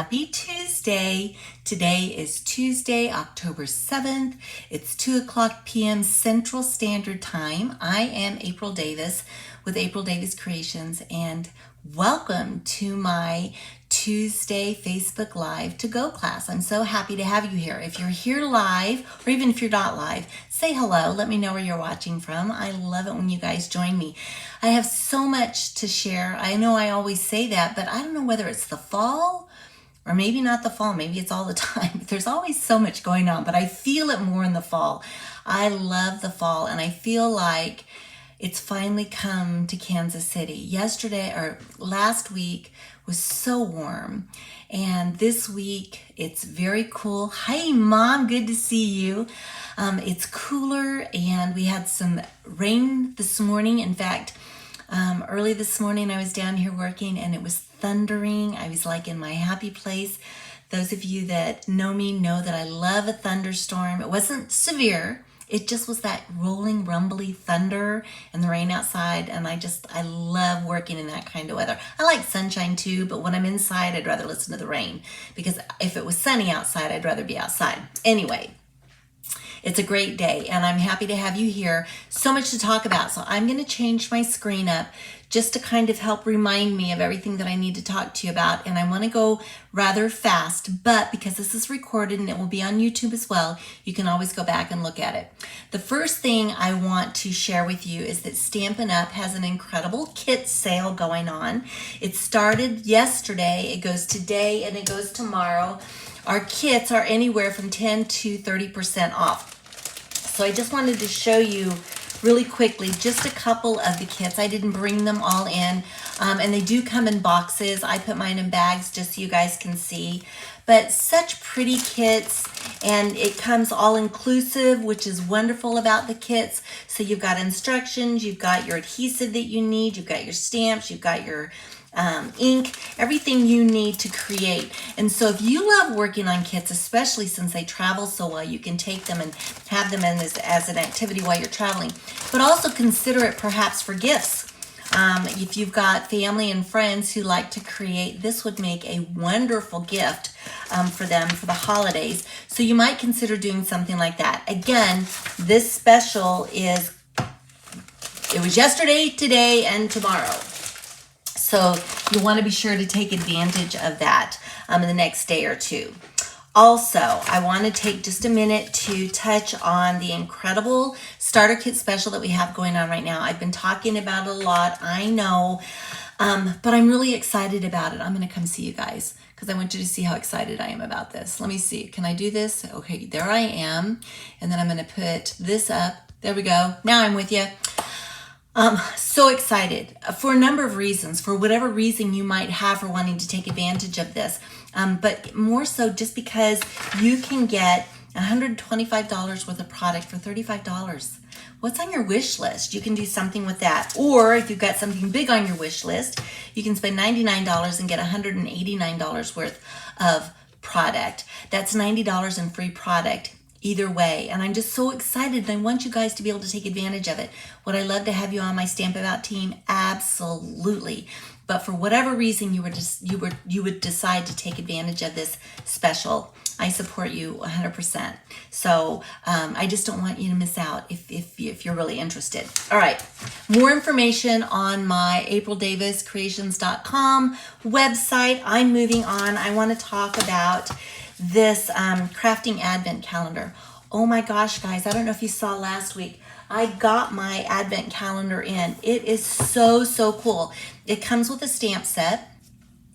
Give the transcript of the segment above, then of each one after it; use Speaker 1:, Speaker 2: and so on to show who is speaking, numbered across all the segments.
Speaker 1: Happy Tuesday. Today is Tuesday, October 7th. It's 2:00 p.m. Central Standard Time. I am April Davis with April Davis Creations, and welcome to my Tuesday Facebook Live to Go class. I'm so happy to have you here. If you're here live, or even if you're not live, say hello. Let me know where you're watching from. I love it when you guys join me. I have so much to share. I know I always say that, but I don't know whether it's the fall or maybe not the fall. Maybe it's all the time. There's always so much going on, but I feel it more in the fall. I love the fall, and I feel like it's finally come to Kansas City. Yesterday or last week was so warm, and this week it's very cool. Hi, Mom, good to see you. It's cooler, and we had some rain this morning. In fact, early this morning I was down here working, and it was thundering. I was like in my happy place. Those of you that know me know that I love a thunderstorm. It wasn't severe. It just was that rolling, rumbly thunder and the rain outside, and I love working in that kind of weather. I like sunshine too, but when I'm inside, I'd rather listen to the rain, because if it was sunny outside, I'd rather be outside. Anyway, it's a great day, and I'm happy to have you here. So much to talk about, so I'm going to change my screen up just to kind of help remind me of everything that I need to talk to you about. And I want to go rather fast, but because this is recorded and it will be on YouTube as well, you can always go back and look at it. The first thing I want to share with you is that Stampin' Up! Has an incredible kit sale going on. It started yesterday, it goes today, and it goes tomorrow. Our kits are anywhere from 10 to 30% off. So I just wanted to show you really quickly just a couple of the kits. I didn't bring them all in, and they do come in boxes. I put mine in bags just so you guys can see. But such pretty kits, and it comes all inclusive, which is wonderful about the kits. So you've got instructions, you've got your adhesive that you need, you've got your stamps, you've got your ink, everything you need to create. And so if you love working on kits, especially since they travel so well, you can take them and have them in as an activity while you're traveling. But also consider it perhaps for gifts. If you've got family and friends who like to create, this would make a wonderful gift for them for the holidays. So you might consider doing something like that. Again, this special it was yesterday, today, and tomorrow. So you want to be sure to take advantage of that in the next day or two. Also, I want to take just a minute to touch on the incredible starter kit special that we have going on right now. I've been talking about it a lot, I know, but I'm really excited about it. I'm going to come see you guys because I want you to see how excited I am about this. Let me see. Can I do this? Okay, there I am. And then I'm going to put this up. There we go. Now I'm with you. So excited for a number of reasons, for whatever reason you might have for wanting to take advantage of this. But more so just because you can get $125 worth of product for $35. What's on your wish list? You can do something with that. Or if you've got something big on your wish list, you can spend $99 and get $189 worth of product. That's $90 in free product either way. And I'm just so excited, and I want you guys to be able to take advantage of it. Would I love to have you on my Stamp About team? Absolutely. But for whatever reason you would decide to take advantage of this special, I support you 100%. So I just don't want you to miss out if you're really interested. All right, more information on my aprildaviscreations.com website. I'm moving on. I want to talk about this crafting advent calendar. Oh my gosh, guys, I don't know if you saw last week, I got my advent calendar in. It is so, so cool. It comes with a stamp set,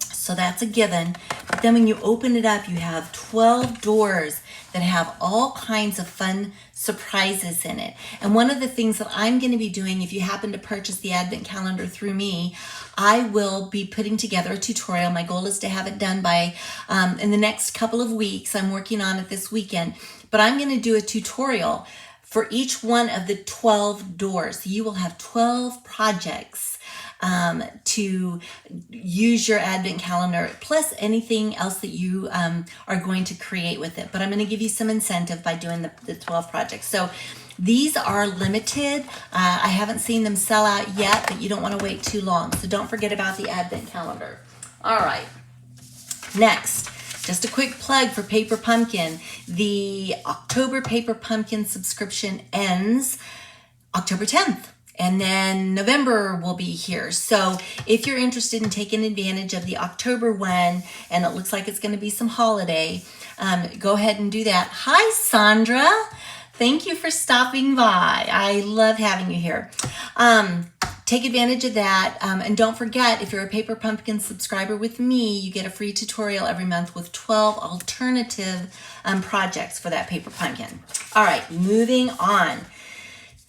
Speaker 1: so that's a given. But then when you open it up, you have 12 doors that have all kinds of fun surprises in it. And one of the things that I'm going to be doing, if you happen to purchase the advent calendar through me, I will be putting together a tutorial. My goal is to have it done by in the next couple of weeks. I'm working on it this weekend, but I'm going to do a tutorial for each one of the 12 doors. So you will have 12 projects to use your advent calendar, plus anything else that you are going to create with it. But I'm going to give you some incentive by doing the 12 projects. So these are limited. I haven't seen them sell out yet, but you don't want to wait too long. So don't forget about the advent calendar. All right. Next, just a quick plug for Paper Pumpkin. The October Paper Pumpkin subscription ends October 10th. And then November will be here. So if you're interested in taking advantage of the October one, and it looks like it's going to be some holiday, go ahead and do that. Hi, Sandra. Thank you for stopping by. I love having you here. Take advantage of that. And don't forget, if you're a Paper Pumpkin subscriber with me, you get a free tutorial every month with 12 alternative projects for that Paper Pumpkin. All right, moving on.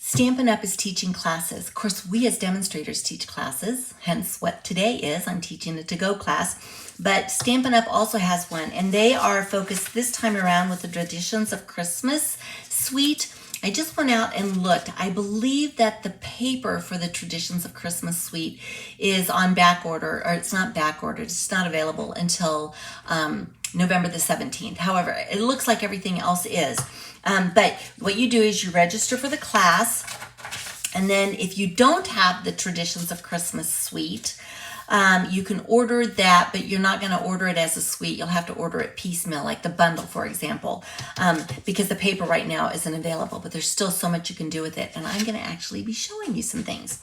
Speaker 1: Stampin' Up! Is teaching classes. Of course, we as demonstrators teach classes, hence what today is. I'm teaching a to-go class. But Stampin' Up! Also has one, and they are focused this time around with the Traditions of Christmas suite. I just went out and looked. I believe that the paper for the Traditions of Christmas suite is on back order, or it's not back ordered. It's not available until November the 17th. However, it looks like everything else is. But what you do is you register for the class, and then if you don't have the Traditions of Christmas suite, you can order that, but you're not going to order it as a suite. You'll have to order it piecemeal, like the bundle, for example, because the paper right now isn't available, but there's still so much you can do with it, and I'm going to actually be showing you some things.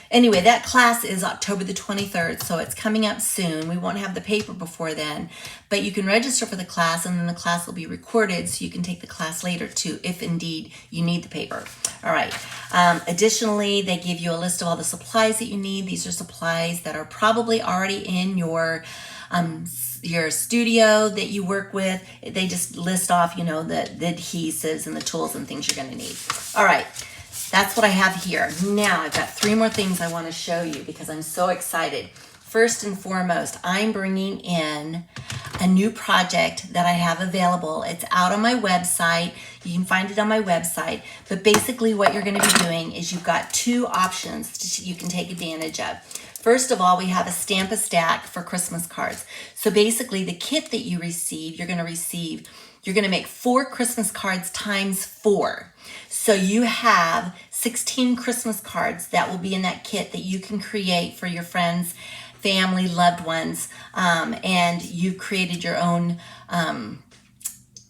Speaker 1: Anyway, that class is October the 23rd, so it's coming up soon. We won't have the paper before then, but you can register for the class, and then the class will be recorded, so you can take the class later too, if indeed you need the paper. All right. Additionally, they give you a list of all the supplies that you need. These are supplies that are probably already in your studio that you work with. They just list off, you know, the adhesives and the tools and things you're going to need. All right. That's what I have here. Now I've got 3 more things I want to show you because I'm so excited. First and foremost, I'm bringing in a new project that I have available. It's out on my website. You can find it on my website. But basically what you're going to be doing is you've got 2 options you can take advantage of. First of all, we have a Stamp a Stack for Christmas cards. So basically the kit that you receive, you're going to make 4 Christmas cards times 4. So you have 16 Christmas cards that will be in that kit that you can create for your friends, family, loved ones, and you created your own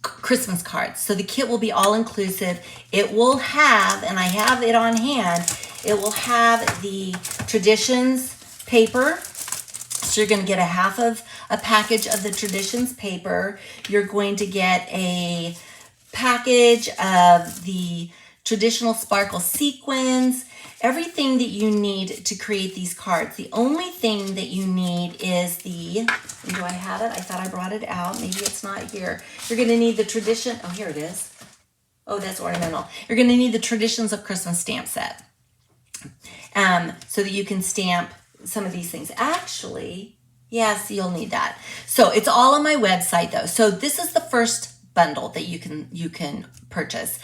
Speaker 1: Christmas cards. So the kit will be all inclusive. It will have, and I have it on hand, it will have the Traditions paper. So you're going to get a half of a package of the Traditions paper. You're going to get a package of the traditional sparkle sequins, everything that you need to create these cards. The only thing that you need is do I have it? I thought I brought it out. Maybe it's not here. You're going to need the oh, here it is. Oh, that's ornamental. You're going to need the Traditions of Christmas stamp set so that you can stamp some of these things. Actually, yes, you'll need that. So it's all on my website though. So this is the first bundle that you can purchase.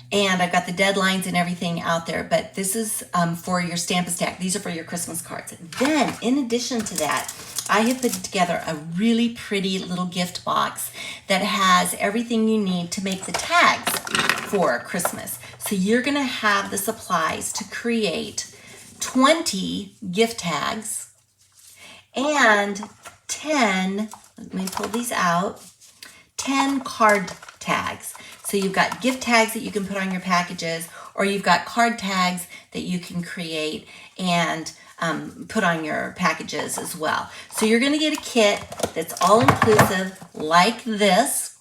Speaker 1: And I've got the deadlines and everything out there, but this is for your Stamp a Stack. These are for your Christmas cards. Then, in addition to that, I have put together a really pretty little gift box that has everything you need to make the tags for Christmas. So you're gonna have the supplies to create 20 gift tags and 10, let me pull these out, 10 card tags. So you've got gift tags that you can put on your packages, or you've got card tags that you can create and put on your packages as well. So you're going to get a kit that's all inclusive like this.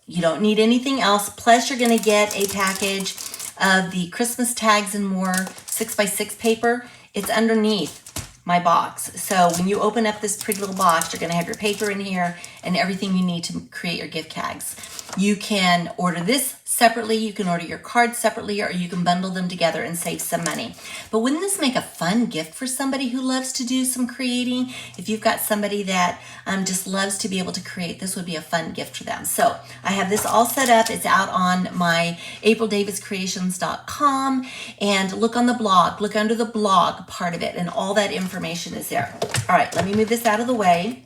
Speaker 1: You don't need anything else. Plus you're going to get a package of the Christmas tags and more 6x6 paper. It's underneath my box. So when you open up this pretty little box, you're going to have your paper in here and everything you need to create your gift tags. You can order this separately, you can order your cards separately, or you can bundle them together and save some money. But wouldn't this make a fun gift for somebody who loves to do some creating? If you've got somebody that just loves to be able to create, this would be a fun gift for them. So I have this all set up. It's out on my aprildaviscreations.com, and look on the blog, look under the blog part of it, and all that information is there. All right, let me move this out of the way.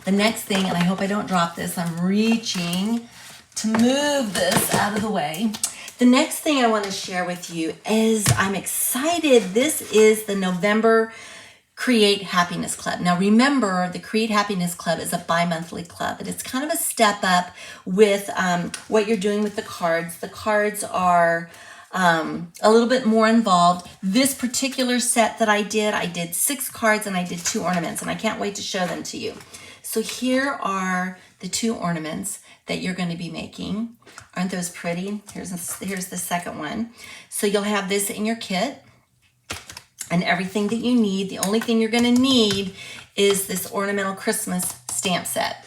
Speaker 1: The next thing, and I hope I don't drop this, I'm reaching to move this out of the way. The next thing I want to share with you is I'm excited. This is the November Create Happiness Club. Now remember, the Create Happiness Club is a bi-monthly club, and it's kind of a step up with what you're doing with the cards. The cards are a little bit more involved. This particular set that I did 6 cards and I did 2 ornaments, and I can't wait to show them to you. So here are the 2 ornaments that you're going to be making. Aren't those pretty? Here's the second one. So you'll have this in your kit and everything that you need. The only thing you're going to need is this ornamental Christmas stamp set.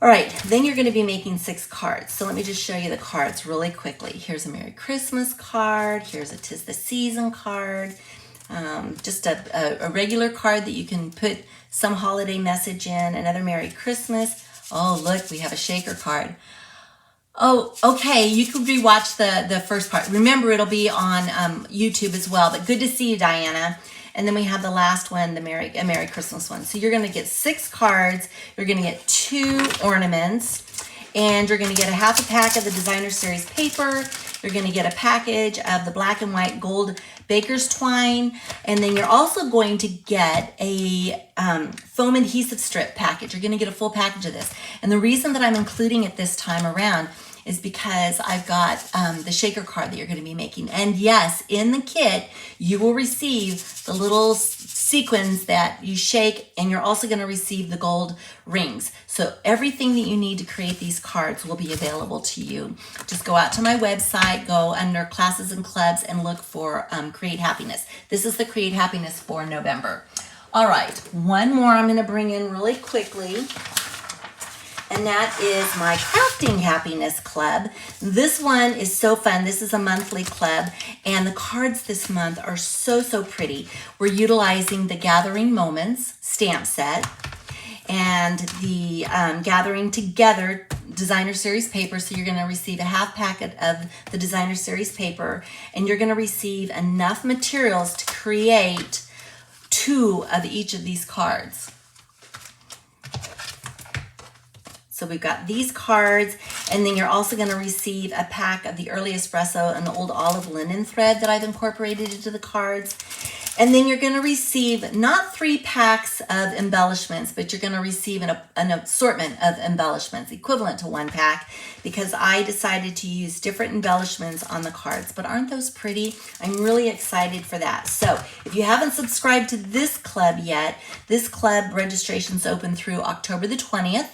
Speaker 1: All right, then you're going to be making 6 cards. So let me just show you the cards really quickly. Here's a Merry Christmas card. Here's a 'Tis the Season card. Just a regular card that you can put some holiday message in. Another Merry Christmas. Oh, look, we have a shaker card. Oh, okay, you could rewatch the first part. Remember, it'll be on YouTube as well, but good to see you, Diana. And then we have the last one, a Merry Christmas one. So you're going to get 6 cards, you're going to get 2 ornaments, and you're going to get a half a pack of the Designer Series paper. You're going to get a package of the black and white gold baker's twine, and then you're also going to get a foam adhesive strip package. You're going to get a full package of this. And the reason that I'm including it this time around is because I've got the shaker card that you're going to be making. And yes, in the kit, you will receive the little sequins that you shake, and you're also going to receive the gold rings. So everything that you need to create these cards will be available to you. Just go out to my website, go under classes and clubs, and look for Create Happiness. This is the Create Happiness for November. All right, one more I'm going to bring in really quickly, and that is my Crafting Happiness Club. This one is so fun. This is a monthly club, and the cards this month are so pretty. We're utilizing the Gathering Moments stamp set and the Gathering Together Designer Series paper. So you're going to receive a half packet of the Designer Series paper, and you're going to receive enough materials to create 2 of each of these cards. So we've got these cards, and then you're also going to receive a pack of the early espresso and the old olive linen thread that I've incorporated into the cards. And then you're going to receive not 3 packs of embellishments, but you're going to receive an assortment of embellishments equivalent to 1 pack, because I decided to use different embellishments on the cards. But aren't those pretty? I'm really excited for that. So if you haven't subscribed to this club yet, this club registration's open through October the 20th.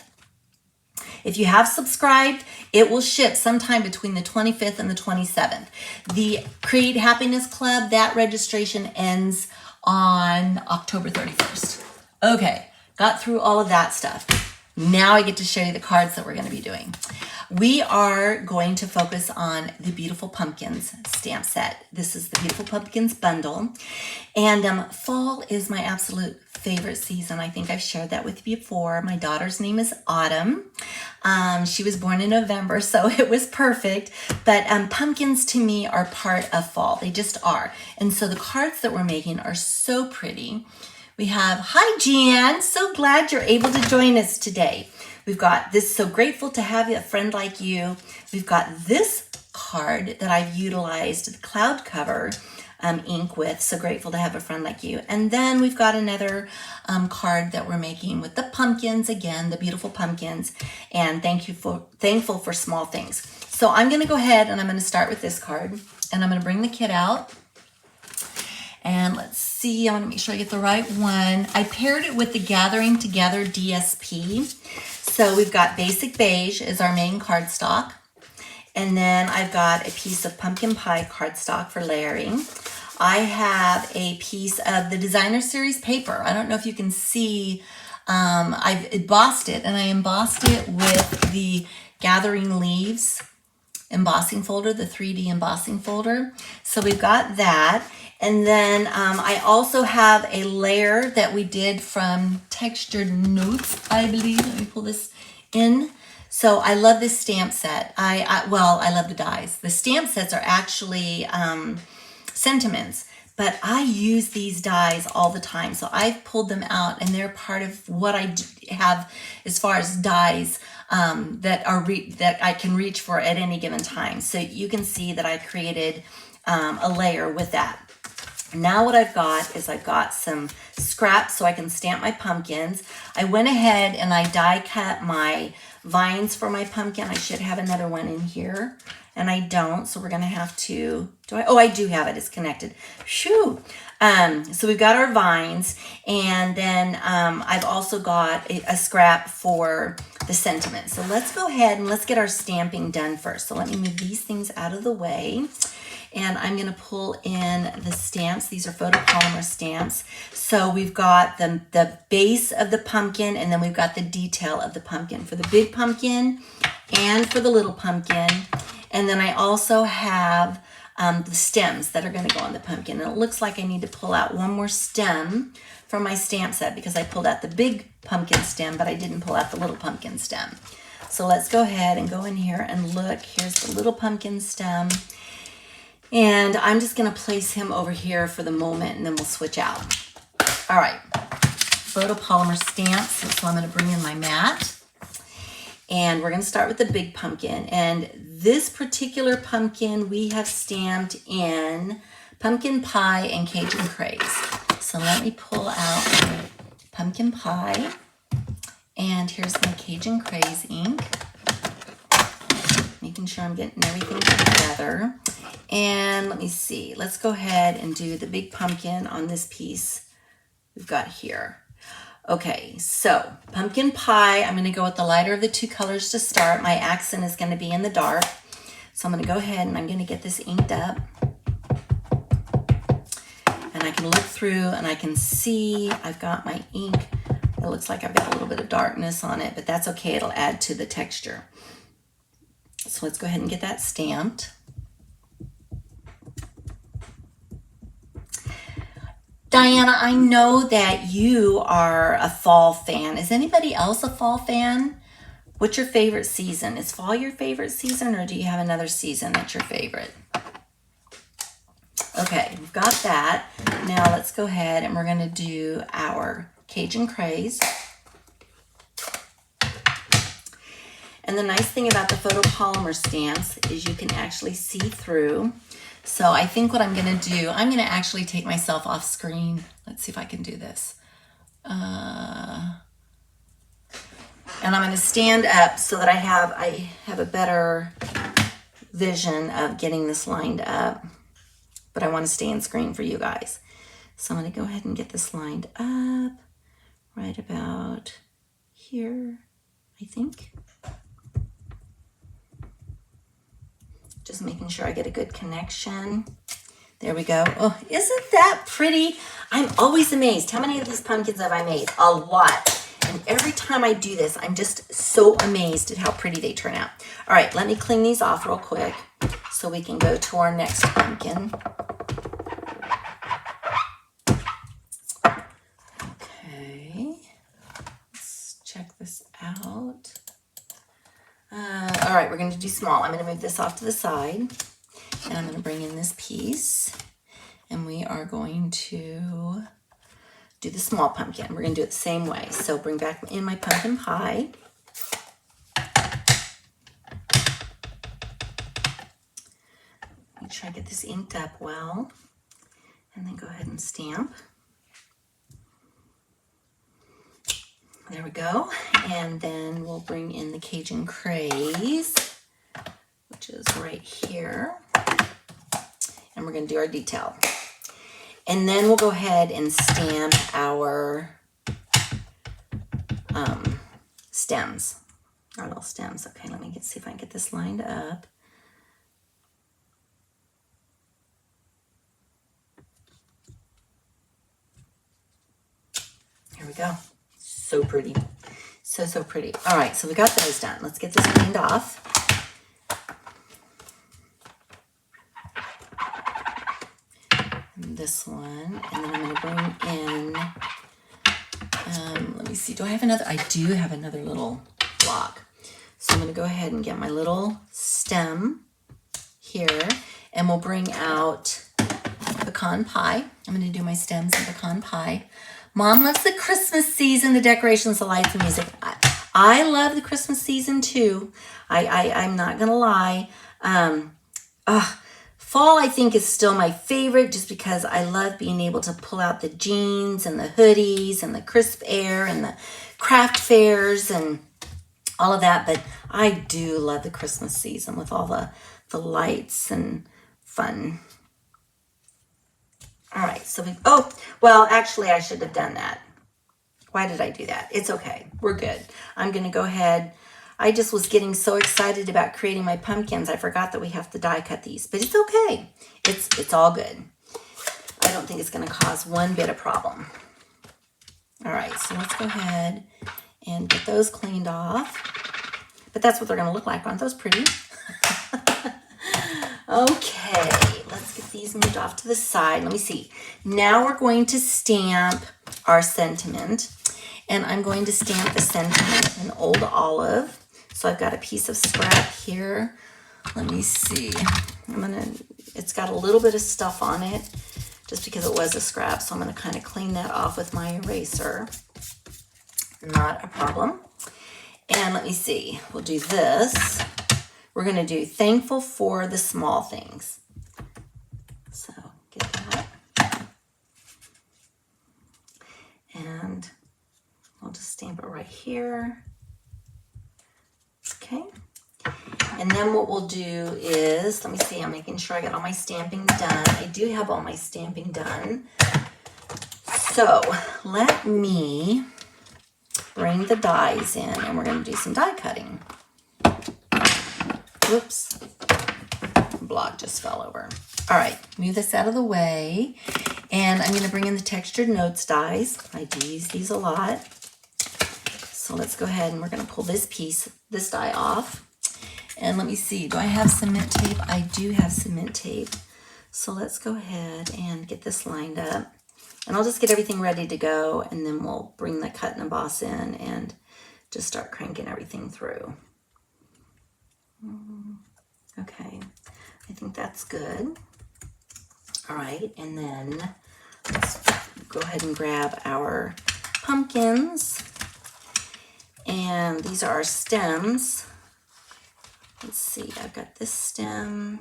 Speaker 1: If you have subscribed, it will ship sometime between the 25th and the 27th. The Create Happiness Club, that registration ends on October 31st. Okay, got through all of that stuff. Now I get to show you the cards that we're going to be doing. We are going to focus on the Beautiful Pumpkins stamp set. This is the Beautiful Pumpkins bundle. And fall is my absolute favorite season. I think I've shared that with you before. My daughter's name is Autumn. She was born in November, so it was perfect. But pumpkins to me are part of fall. They just are. And so the cards that we're making are so pretty. We have, hi Jan, so glad you're able to join us today. We've got this, so grateful to have a friend like you. We've got this card that I've utilized the cloud cover ink with, so grateful to have a friend like you. And then we've got another card that we're making with the pumpkins, again, the beautiful pumpkins, and thankful for small things. So I'm gonna go ahead and I'm gonna start with this card, and I'm gonna bring the kit out. And let's see, I want to make sure I get the right one. I paired it with the Gathering Together DSP. So we've got Basic Beige as our main cardstock. And then I've got a piece of Pumpkin Pie cardstock for layering. I have a piece of the Designer Series paper. I don't know if you can see, I've embossed it, and I embossed it with the Gathering Leaves embossing folder, the 3D embossing folder. So we've got that. And then I also have a layer that we did from Textured Notes, I believe. Let me pull this in. So I love this stamp set. I love the dies. The stamp sets are actually sentiments, but I use these dies all the time. So I've pulled them out, and they're part of what I have as far as dies that I can reach for at any given time. So you can see that I created a layer with that. Now what I've got is I've got some scraps so I can stamp my pumpkins. I went ahead and I die cut my vines for my pumpkin. I should have another one in here, and I don't, so we're gonna have to, I do have it, it's connected. Shoo! So we've got our vines, and then I've also got a scrap for the sentiment. So let's go ahead and let's get our stamping done first. So let me move these things out of the way. And I'm gonna pull in the stamps. These are photopolymer stamps. So we've got the base of the pumpkin, and then we've got the detail of the pumpkin for the big pumpkin and for the little pumpkin. And then I also have the stems that are gonna go on the pumpkin. And it looks like I need to pull out one more stem from my stamp set because I pulled out the big pumpkin stem, but I didn't pull out the little pumpkin stem. So let's go ahead and go in here and look. Here's the little pumpkin stem. And I'm just gonna place him over here for the moment, and then we'll switch out. All right, photopolymer stamps. So I'm gonna bring in my mat, and we're gonna start with the big pumpkin. And this particular pumpkin we have stamped in pumpkin pie and Cajun craze. So let me pull out my pumpkin pie, and here's my Cajun craze ink. Making sure I'm getting everything together. And let me see, let's go ahead and do the big pumpkin on this piece we've got here. Okay, so pumpkin pie, I'm gonna go with the lighter of the two colors to start. My accent is gonna be in the dark. So I'm gonna go ahead and I'm gonna get this inked up. And I can look through and I can see I've got my ink. It looks like I've got a little bit of darkness on it, but that's okay, it'll add to the texture. So let's go ahead and get that stamped. Diana, I know that you are a fall fan. Is anybody else a fall fan? What's your favorite season? Is fall your favorite season, or do you have another season that's your favorite? Okay, we've got that. Now let's go ahead and we're gonna do our Cajun craze. And the nice thing about the photopolymer stamps is you can actually see through. So I think what I'm gonna do, I'm gonna actually take myself off screen. Let's see if I can do this. And I'm gonna stand up so that I have a better vision of getting this lined up. But I wanna stay in screen for you guys. So I'm gonna go ahead and get this lined up right about here, I think. Just making sure I get a good connection. There we go. Oh, isn't that pretty? I'm always amazed. How many of these pumpkins have I made? A lot. And every time I do this, I'm just so amazed at how pretty they turn out. All right, let me clean these off real quick so we can go to our next pumpkin. Okay, let's check this out. All right, we're going to do small. I'm going to move this off to the side, and I'm going to bring in this piece, and we are going to do the small pumpkin. We're going to do it the same way. So bring back in my pumpkin pie. Make sure I get this inked up well, and then go ahead and stamp. There we go. And then we'll bring in the Cajun craze, which is right here. And we're going to do our detail. And then we'll go ahead and stamp our stems, our little stems. Okay, let me see if I can get this lined up. Here we go. So pretty. So pretty. All right, so we got those done. Let's get this cleaned off. And this one. And then I'm going to bring in, let me see. Do I have another? I do have another little block. So I'm going to go ahead and get my little stem here. And we'll bring out pecan pie. I'm going to do my stems in pecan pie. Mom loves the Christmas season, the decorations, the lights, the music. I love the Christmas season too. I'm not gonna lie. Fall, I think, is still my favorite just because I love being able to pull out the jeans and the hoodies and the crisp air and the craft fairs and all of that. But I do love the Christmas season with all the lights and fun. All right, so oh, well, actually, I should have done that. Why did I do that? It's okay. We're good. I'm going to go ahead. I just was getting so excited about creating my pumpkins. I forgot that we have to die cut these, but it's okay. It's all good. I don't think it's going to cause one bit of problem. All right, so let's go ahead and get those cleaned off. But that's what they're going to look like. Aren't those pretty? Okay, let's get these moved off to the side. Let me see. Now we're going to stamp our sentiment. And I'm going to stamp the sentiment in Old Olive. So I've got a piece of scrap here. Let me see. It's got a little bit of stuff on it just because it was a scrap. So I'm going to kind of clean that off with my eraser. Not a problem. And let me see. We'll do this. We're going to do thankful for the small things. So get that. And I'll just stamp it right here. Okay. And then what we'll do is, let me see, I'm making sure I got all my stamping done. I do have all my stamping done. So let me bring the dies in and we're going to do some die cutting. Whoops. Block just fell over. All right, move this out of the way. And I'm going to bring in the Textured Notes dies. I do use these a lot. So let's go ahead and we're going to pull this die off. And let me see, do I have cement tape? I do have cement tape. So let's go ahead and get this lined up. And I'll just get everything ready to go and then we'll bring the cut and emboss in and just start cranking everything through. Okay, I think that's good. All right, and then let's go ahead and grab our pumpkins. And these are our stems. Let's see, I've got this stem.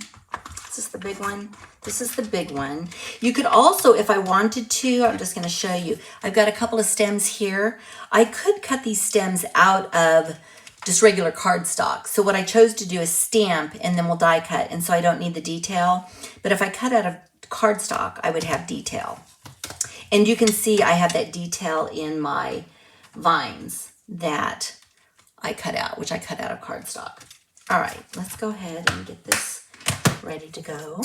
Speaker 1: Is this the big one? This is the big one. You could also, if I wanted to, I'm just gonna show you. I've got a couple of stems here. I could cut these stems out of just regular cardstock. So what I chose to do is stamp and then we'll die cut. And so I don't need the detail. But if I cut out of cardstock, I would have detail. And you can see I have that detail in my vines that I cut out, which I cut out of cardstock. All right, let's go ahead and get this ready to go.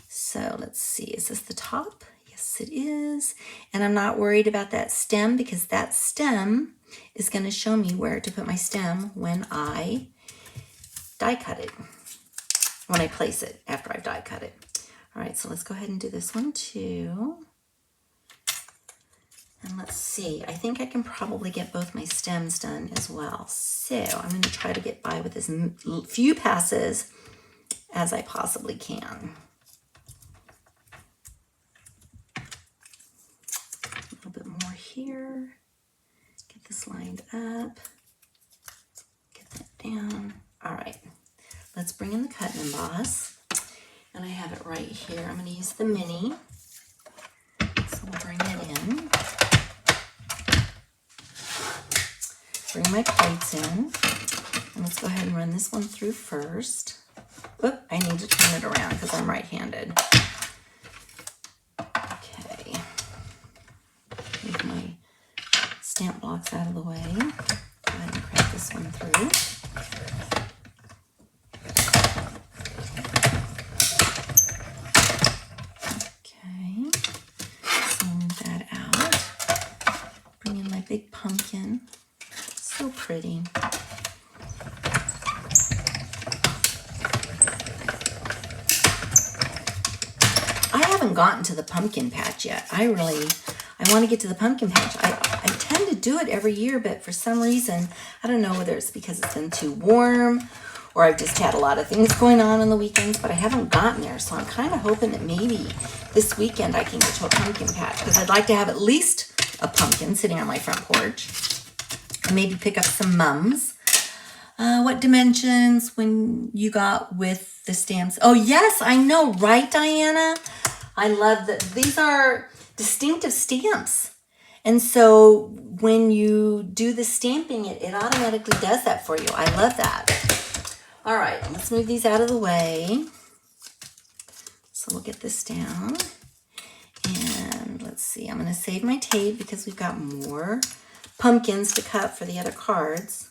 Speaker 1: So let's see, is this the top? Yes, it is. And I'm not worried about that stem because that stem is going to show me where to put my stem when I die cut it, when I place it after I've die cut it. All right, so let's go ahead and do this one too. And let's see, I think I can probably get both my stems done as well. So I'm going to try to get by with as few passes as I possibly can. A little bit more here. Get this lined up. Get that down. All right, let's bring in the cut and emboss. And I have it right here. I'm going to use the mini. So we'll bring it in. Bring my plates in. And let's go ahead and run this one through first. Oop, I need to turn it around because I'm right-handed. Okay. Move my stamp blocks out of the way. Go ahead and crank this one through. Okay. So move that out. Bring in my big pumpkin. So pretty. I haven't gotten to the pumpkin patch yet. I want to get to the pumpkin patch. I tend to do it every year, but for some reason, I don't know whether it's because it's been too warm or I've just had a lot of things going on the weekends, but I haven't gotten there. So I'm kind of hoping that maybe this weekend I can get to a pumpkin patch because I'd like to have at least a pumpkin sitting on my front porch and maybe pick up some mums. What dimensions when you got with the stamps? Oh yes, I know, right, Diana? I love that. These are distinctive stamps. And so when you do the stamping, it automatically does that for you. I love that. All right, let's move these out of the way. So we'll get this down. And let's see, I'm gonna save my tape because we've got more pumpkins to cut for the other cards.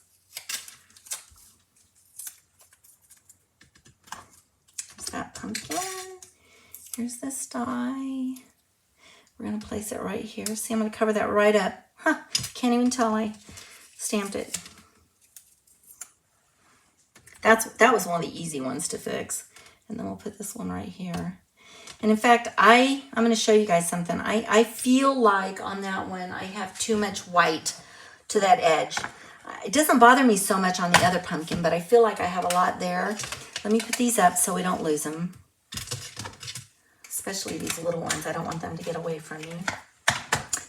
Speaker 1: There's that pumpkin. Here's this die. We're gonna place it right here. See, I'm gonna cover that right up. Huh, can't even tell I stamped it. That was one of the easy ones to fix. And then we'll put this one right here. And in fact, I'm gonna show you guys something. I feel like on that one, I have too much white to that edge. It doesn't bother me so much on the other pumpkin, but I feel like I have a lot there. Let me put these up so we don't lose them. Especially these little ones. I don't want them to get away from me.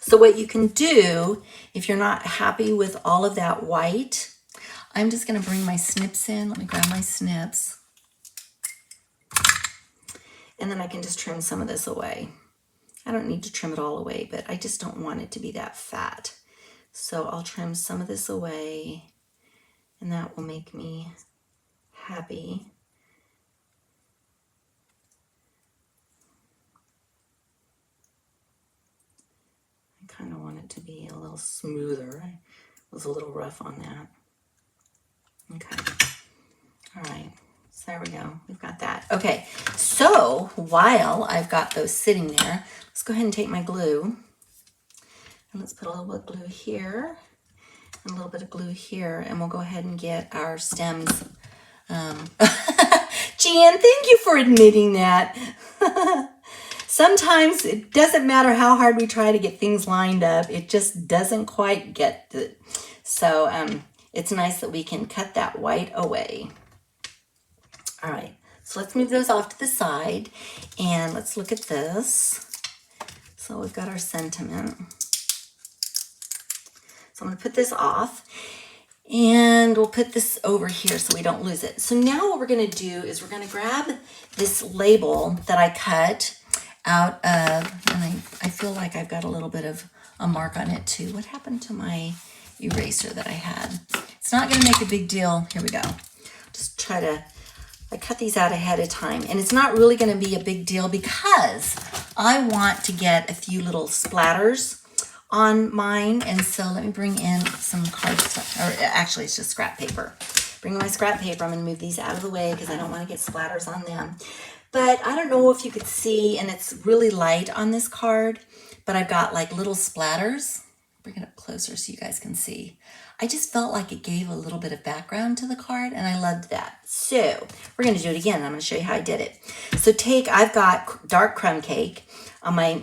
Speaker 1: So what you can do, if you're not happy with all of that white, I'm just gonna bring my snips in. Let me grab my snips. And then I can just trim some of this away. I don't need to trim it all away, but I just don't want it to be that fat. So I'll trim some of this away, and that will make me happy. I kind of want it to be a little smoother. I was a little rough on that. Okay, all right. So there we go, we've got that. Okay, so while I've got those sitting there, let's go ahead and take my glue. And let's put a little bit of glue here, and a little bit of glue here, and we'll go ahead and get our stems. Jan, thank you for admitting that. Sometimes it doesn't matter how hard we try to get things lined up, it just doesn't quite get it. So it's nice that we can cut that white away. All right, so let's move those off to the side, and let's look at this. So we've got our sentiment. So I'm gonna put this off, and we'll put this over here so we don't lose it. So now what we're gonna do is we're gonna grab this label that I cut out of, and I feel like I've got a little bit of a mark on it too. What happened to my eraser that I had? It's not gonna make a big deal. Here we go. Just try to, I cut these out ahead of time, and it's not really going to be a big deal because I want to get a few little splatters on mine. And so let me bring in some cardstock, or actually it's just scrap paper. Bring in my scrap paper. I'm going to move these out of the way because I don't want to get splatters on them. But I don't know if you could see, and it's really light on this card, but I've got like little splatters. Bring it up closer so you guys can see. I just felt like it gave a little bit of background to the card, and I loved that. So we're gonna do it again, and I'm gonna show you how I did it. So I've got dark crumb cake on my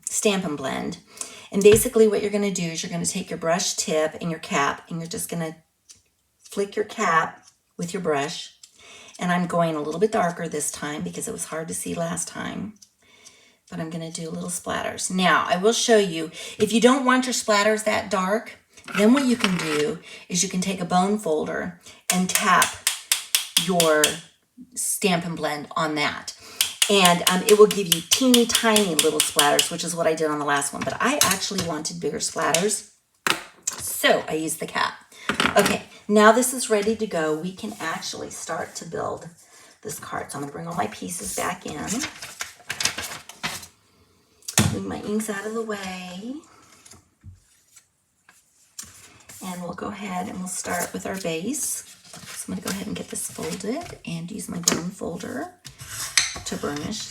Speaker 1: Stampin' Blend, and basically what you're gonna do is you're gonna take your brush tip and your cap, and you're just gonna flick your cap with your brush, and I'm going a little bit darker this time because it was hard to see last time. But I'm gonna do little splatters. Now, I will show you, if you don't want your splatters that dark, then what you can do is you can take a bone folder and tap your Stampin' Blend on that. And it will give you teeny tiny little splatters, which is what I did on the last one. But I actually wanted bigger splatters, so I used the cap. Okay, now this is ready to go. We can actually start to build this card. So I'm gonna bring all my pieces back in. Move my inks out of the way. And we'll go ahead and we'll start with our base. So I'm gonna go ahead and get this folded and use my bone folder to burnish.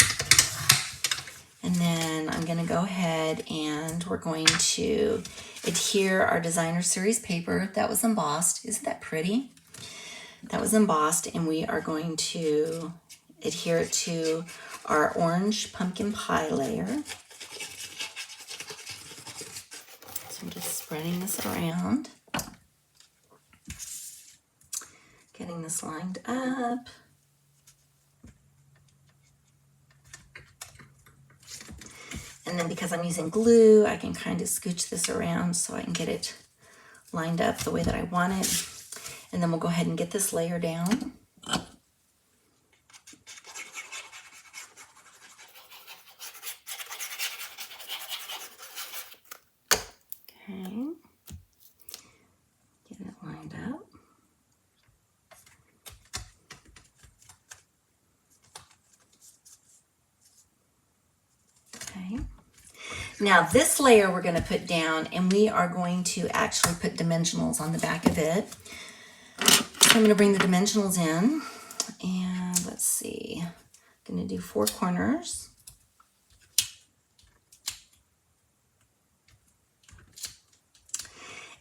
Speaker 1: And then I'm gonna go ahead and we're going to adhere our designer series paper that was embossed. Isn't that pretty? That was embossed, and we are going to adhere it to our orange pumpkin pie layer. So I'm just spreading this around. Getting this lined up. And then because I'm using glue, I can kind of scooch this around so I can get it lined up the way that I want it. And And then we'll go ahead and get this layer down. Okay. Get it lined up. Okay. Now this layer we're going to put down, and we are going to actually put dimensionals on the back of it. So I'm going to bring the dimensionals in, and let's see, I'm going to do 4 corners.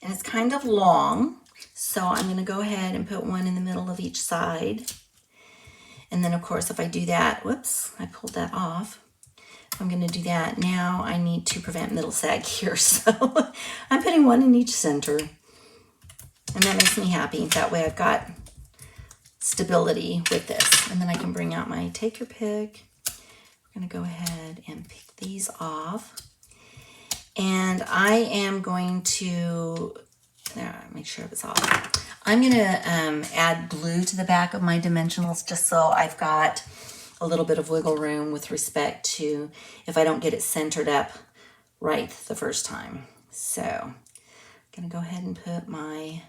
Speaker 1: And it's kind of long, so I'm going to go ahead and put one in the middle of each side. And then of course if I do that, whoops, I pulled that off. I'm going to do that. Now I need to prevent middle sag here, so I'm putting one in each center. And that makes me happy. That way I've got stability with this. And then I can bring out my take your pick. I'm going to go ahead and pick these off. And I am going to, make sure it was off. I'm going to add glue to the back of my dimensionals just so I've got a little bit of wiggle room with respect to if I don't get it centered up right the first time. So I'm going to go ahead and put my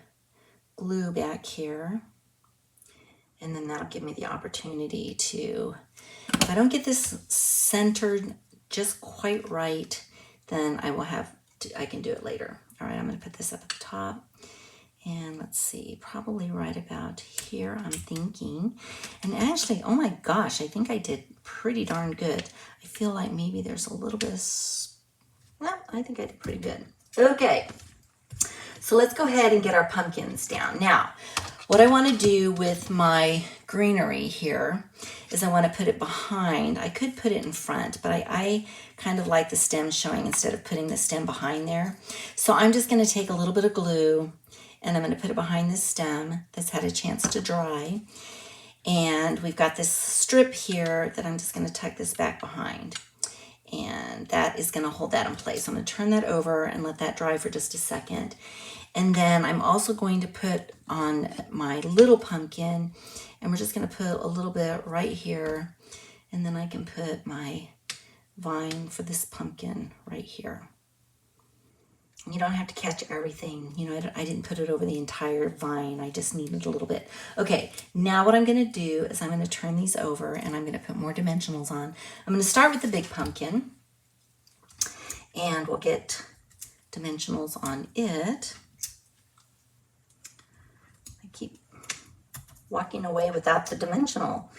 Speaker 1: glue back here. And then that'll give me the opportunity to, if I don't get this centered just quite right, then I will have to, I can do it later. All right, I'm going to put this up at the top. And let's see, probably right about here, I'm thinking. And actually, oh my gosh, I think I did pretty darn good. I feel like maybe there's a little bit of, well, I think I did pretty good. Okay, so let's go ahead and get our pumpkins down. Now, what I want to do with my greenery here is I want to put it behind. I could put it in front, but I kind of like the stem showing instead of putting the stem behind there. So I'm just going to take a little bit of glue, and I'm going to put it behind this stem that's had a chance to dry. And we've got this strip here that I'm just going to tuck this back behind. And that is going to hold that in place. I'm going to turn that over and let that dry for just a second. And then I'm also going to put on my little pumpkin, and we're just going to put a little bit right here. And then I can put my vine for this pumpkin right here. You don't have to catch everything. You know, I didn't put it over the entire vine. I just needed a little bit. Okay, now what I'm going to do is I'm going to turn these over, and I'm going to put more dimensionals on. I'm going to start with the big pumpkin, and we'll get dimensionals on it. I keep walking away without the dimensional.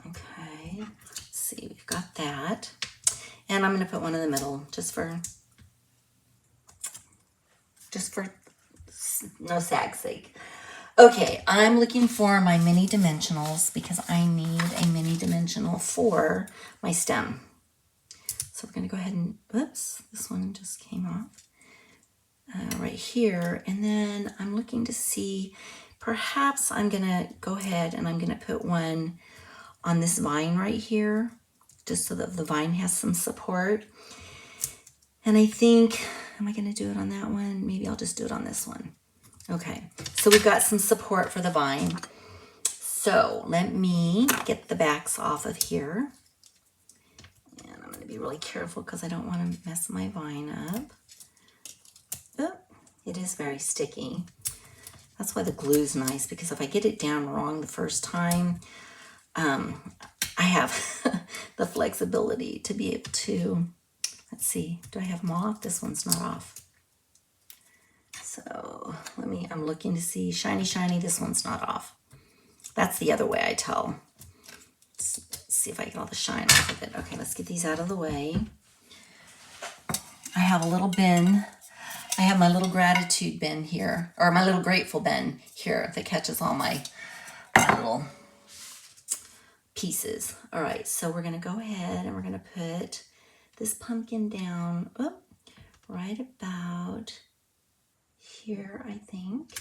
Speaker 1: Okay, let's see, we've got that. And I'm going to put one in the middle just for no sag's sake. Okay, I'm looking for my mini dimensionals because I need a mini dimensional for my stem. So we're going to go ahead and, oops, this one just came off right here. And then I'm looking to see, perhaps I'm going to go ahead and I'm going to put one on this vine right here, just so that the vine has some support. And I think, am I going to do it on that one? Maybe I'll just do it on this one. Okay, so we've got some support for the vine. So let me get the backs off of here. And I'm going to be really careful because I don't want to mess my vine up. Oh, it is very sticky. That's why the glue's nice, because if I get it down wrong the first time, I have the flexibility to be able to, let's see, do I have them off? This one's not off. So I'm looking to see, shiny, shiny, this one's not off. That's the other way I tell. Let's see if I get all the shine off of it. Okay, let's get these out of the way. I have a little bin. I have my little gratitude bin here, or my little grateful bin here that catches all my little pieces. All right, so we're gonna go ahead and we're gonna put this pumpkin down, right about here, I think.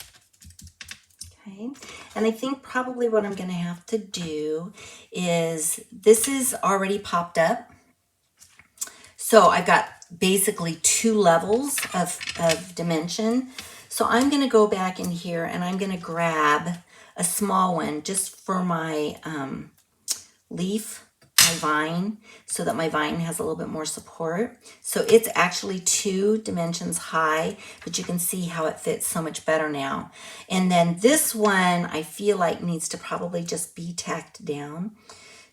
Speaker 1: Okay, and I think probably what I'm gonna have to do is, this is already popped up. So I've got basically 2 levels of dimension. So I'm gonna go back in here and I'm gonna grab a small one just for my leaf, my vine, so that my vine has a little bit more support. So it's actually 2 dimensions high, but you can see how it fits so much better now. And then this one I feel like needs to probably just be tacked down.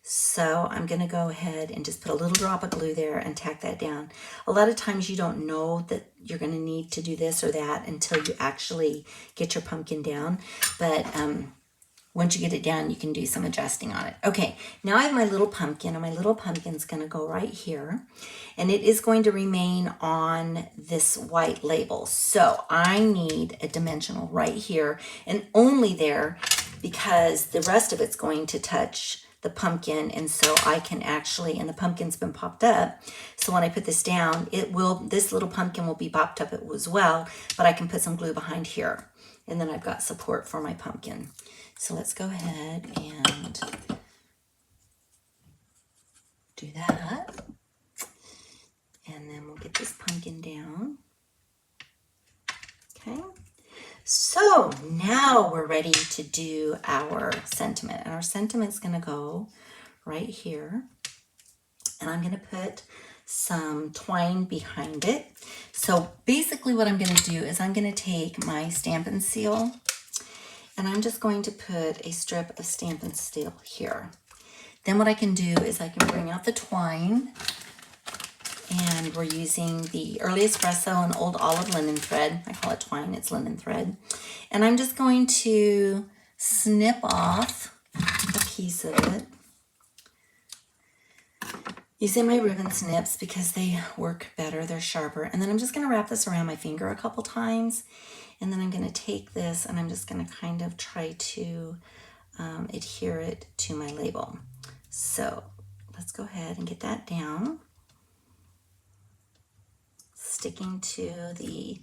Speaker 1: So I'm gonna go ahead and just put a little drop of glue there and tack that down. A lot of times you don't know that you're gonna need to do this or that until you actually get your pumpkin down. But once you get it down, you can do some adjusting on it. Okay, now I have my little pumpkin, and my little pumpkin's gonna go right here, and it is going to remain on this white label. So I need a dimensional right here, and only there, because the rest of it's going to touch the pumpkin, and so I can actually, and the pumpkin's been popped up, so when I put this down, this little pumpkin will be popped up as well, but I can put some glue behind here, and then I've got support for my pumpkin. So let's go ahead and do that. And then we'll get this pumpkin down. Okay. So now we're ready to do our sentiment. And our sentiment's going to go right here. And I'm going to put some twine behind it. So basically what I'm going to do is I'm going to take my Stampin' Seal, and I'm just going to put a strip of Stampin' Seal here. Then what I can do is I can bring out the twine, and we're using the Early Espresso and Old Olive linen thread. I call it twine, it's linen thread. And I'm just going to snip off a piece of it. Using my ribbon snips because they work better, they're sharper. And then I'm just gonna wrap this around my finger a couple times. And then I'm going to take this and I'm just going to kind of try to adhere it to my label. So let's go ahead and get that down. Sticking to the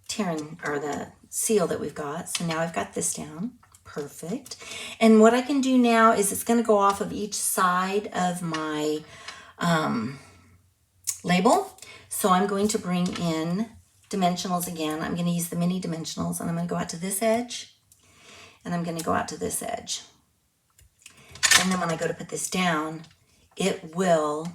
Speaker 1: the seal that we've got. So now I've got this down. Perfect. And what I can do now is it's going to go off of each side of my label. So I'm going to bring in dimensionals again. I'm going to use the mini dimensionals, and I'm going to go out to this edge, and I'm going to go out to this edge. And then when I go to put this down, it will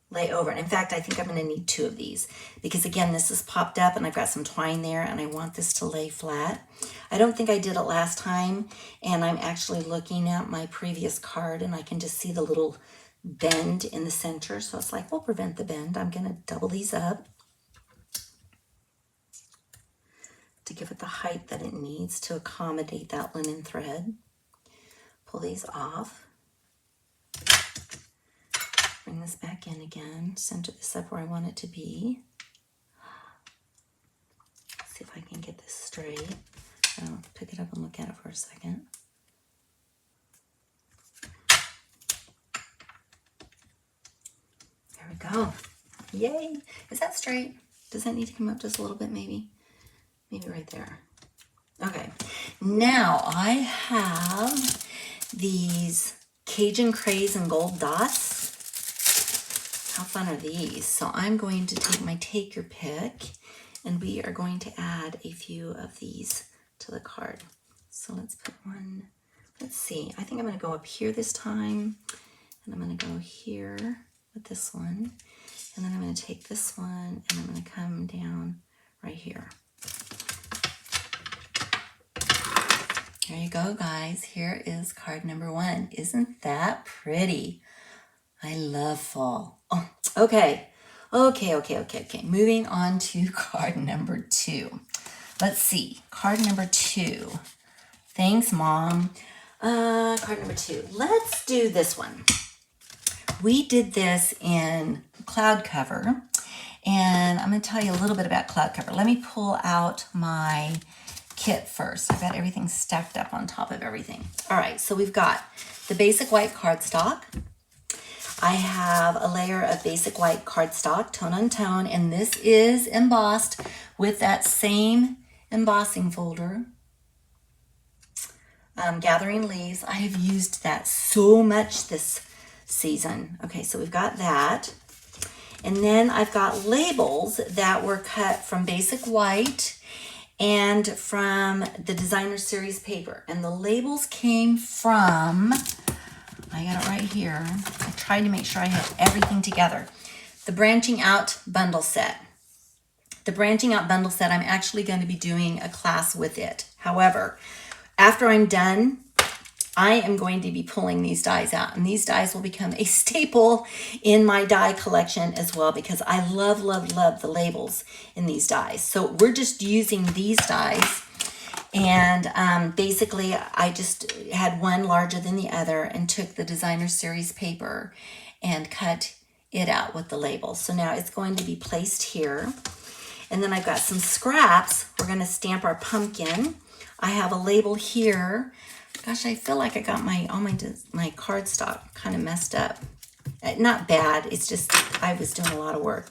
Speaker 1: lay over. And in fact, I think I'm going to need 2 of these because again, this is popped up and I've got some twine there and I want this to lay flat. I don't think I did it last time, and I'm actually looking at my previous card and I can just see the little bend in the center. So it's like, we'll prevent the bend. I'm going to double these up to give it the height that it needs to accommodate that linen thread. Pull these off. Bring this back in again. Center this up where I want it to be. See if I can get this straight. I'll pick it up and look at it for a second. There we go. Yay! Is that straight? Does that need to come up just a little bit maybe? Maybe right there. Okay, now I have these Cajun Craze and Gold Dots. How fun are these? So I'm going to take my Take Your Pick, and we are going to add a few of these to the card. So let's put one, let's see. I think I'm going to go up here this time, and I'm going to go here with this one, and then I'm going to take this one, and I'm going to come down right here. There you go, guys. Here is card number 1. Isn't that pretty? I love fall. Oh, okay. Okay. Moving on to card number 2. Let's see. Card number 2. Thanks, Mom. Card number 2. Let's do this one. We did this in cloud cover, and I'm going to tell you a little bit about cloud cover. Let me pull out my kit first. I've got everything stacked up on top of everything. All right, so we've got the basic white cardstock. I have a layer of basic white cardstock, tone on tone, and this is embossed with that same embossing folder. Gathering Leaves. I have used that so much this season. Okay, so we've got that. And then I've got labels that were cut from basic white and from the designer series paper. And the labels came from, I got it right here. I tried to make sure I had everything together. The Branching Out bundle set. The Branching Out bundle set, I'm actually going to be doing a class with it. However, after I'm done, I am going to be pulling these dies out, and these dies will become a staple in my die collection as well, because I love, love, love the labels in these dies. So we're just using these dies, and basically I just had one larger than the other and took the designer series paper and cut it out with the labels. So now it's going to be placed here. And then I've got some scraps. We're going to stamp our pumpkin. I have a label here. Gosh, I feel like I got my cardstock kind of messed up. Not bad. It's just I was doing a lot of work.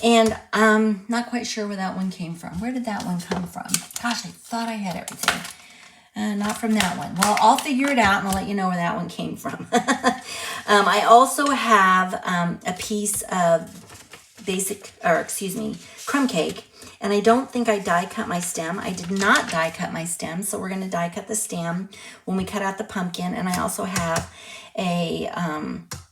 Speaker 1: And I'm not quite sure where that one came from. Where did that one come from? Gosh, I thought I had everything. Not from that one. Well, I'll figure it out and I'll let you know where that one came from. I also have a piece of crumb cake, and I don't think I die cut my stem. I did not die cut my stem, so we're going to die cut the stem when we cut out the pumpkin. And I also have a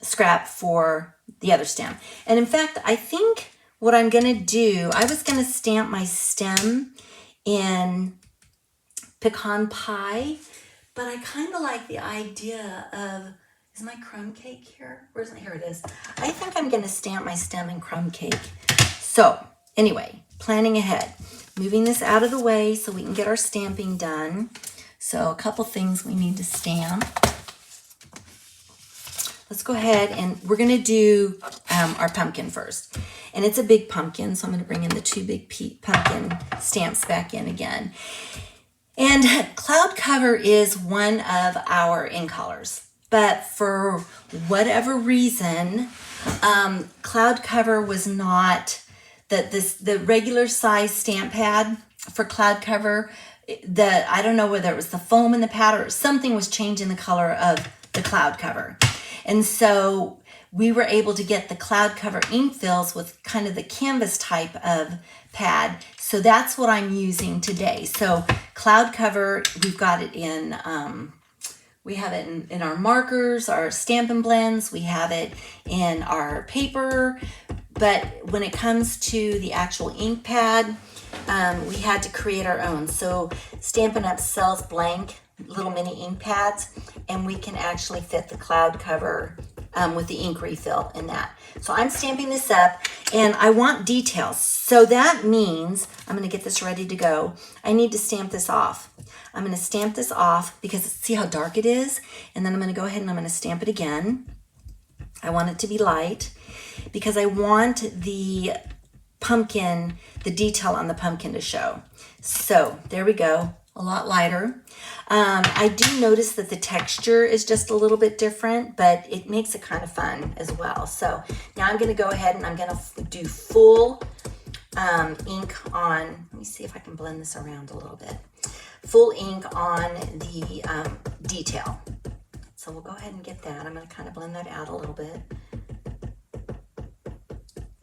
Speaker 1: scrap for the other stem. And in fact, I think what I'm going to do, I was going to stamp my stem in pecan pie, but I kind of like the idea of, is my crumb cake here? Where's it? Here it is. I think I'm going to stamp my stem in crumb cake. So anyway, planning ahead, moving this out of the way so we can get our stamping done. So a couple things we need to stamp. Let's go ahead and we're going to do our pumpkin first. And it's a big pumpkin, so I'm going to bring in the two big pumpkin stamps back in again. And cloud cover is one of our in colors. But for whatever reason, cloud cover was not the regular size stamp pad for cloud cover. I don't know whether it was the foam in the pad or something was changing the color of the cloud cover. And so we were able to get the cloud cover ink fills with kind of the canvas type of pad. So that's what I'm using today. So cloud cover, we've got it in, we have it in our markers, our Stampin' Blends, we have it in our paper, but when it comes to the actual ink pad, we had to create our own. So Stampin' Up sells blank little mini ink pads, and we can actually fit the cloud cover with the ink refill in that. So I'm stamping this up, and I want details. So that means I'm going to get this ready to go. I need to stamp this off. I'm going to stamp this off because see how dark it is? And then I'm going to go ahead and I'm going to stamp it again. I want it to be light because I want the pumpkin, the detail on the pumpkin to show. So there we go, a lot lighter. I do notice that the texture is just a little bit different, but it makes it kind of fun as well. So now I'm going to go ahead and I'm going to do full ink on, let me see if I can blend this around a little bit. Full ink on the detail. So we'll go ahead and get that. I'm going to kind of blend that out a little bit.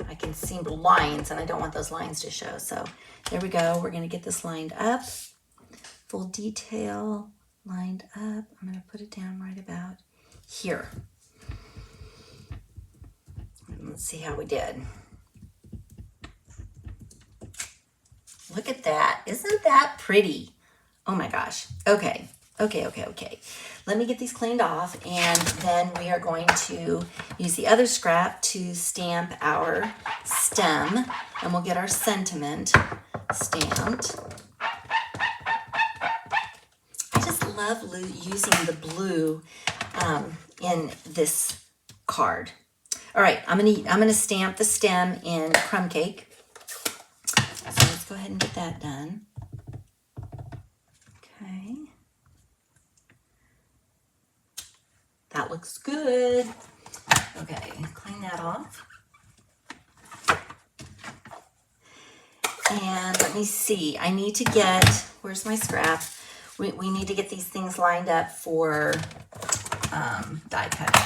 Speaker 1: I can see lines and I don't want those lines to show. So there we go. We're going to get this lined up. Full detail lined up. I'm going to put it down right about here. And let's see how we did. Look at that. Isn't that pretty? Oh my gosh. Okay. Let me get these cleaned off, and then we are going to use the other scrap to stamp our stem, and we'll get our sentiment stamped. I just love using the blue in this card. All right, I'm gonna stamp the stem in crumb cake. So let's go ahead and get that done. Okay. That looks good. Okay, clean that off. And let me see, I need to get, where's my scrap? We need to get these things lined up for die cutting.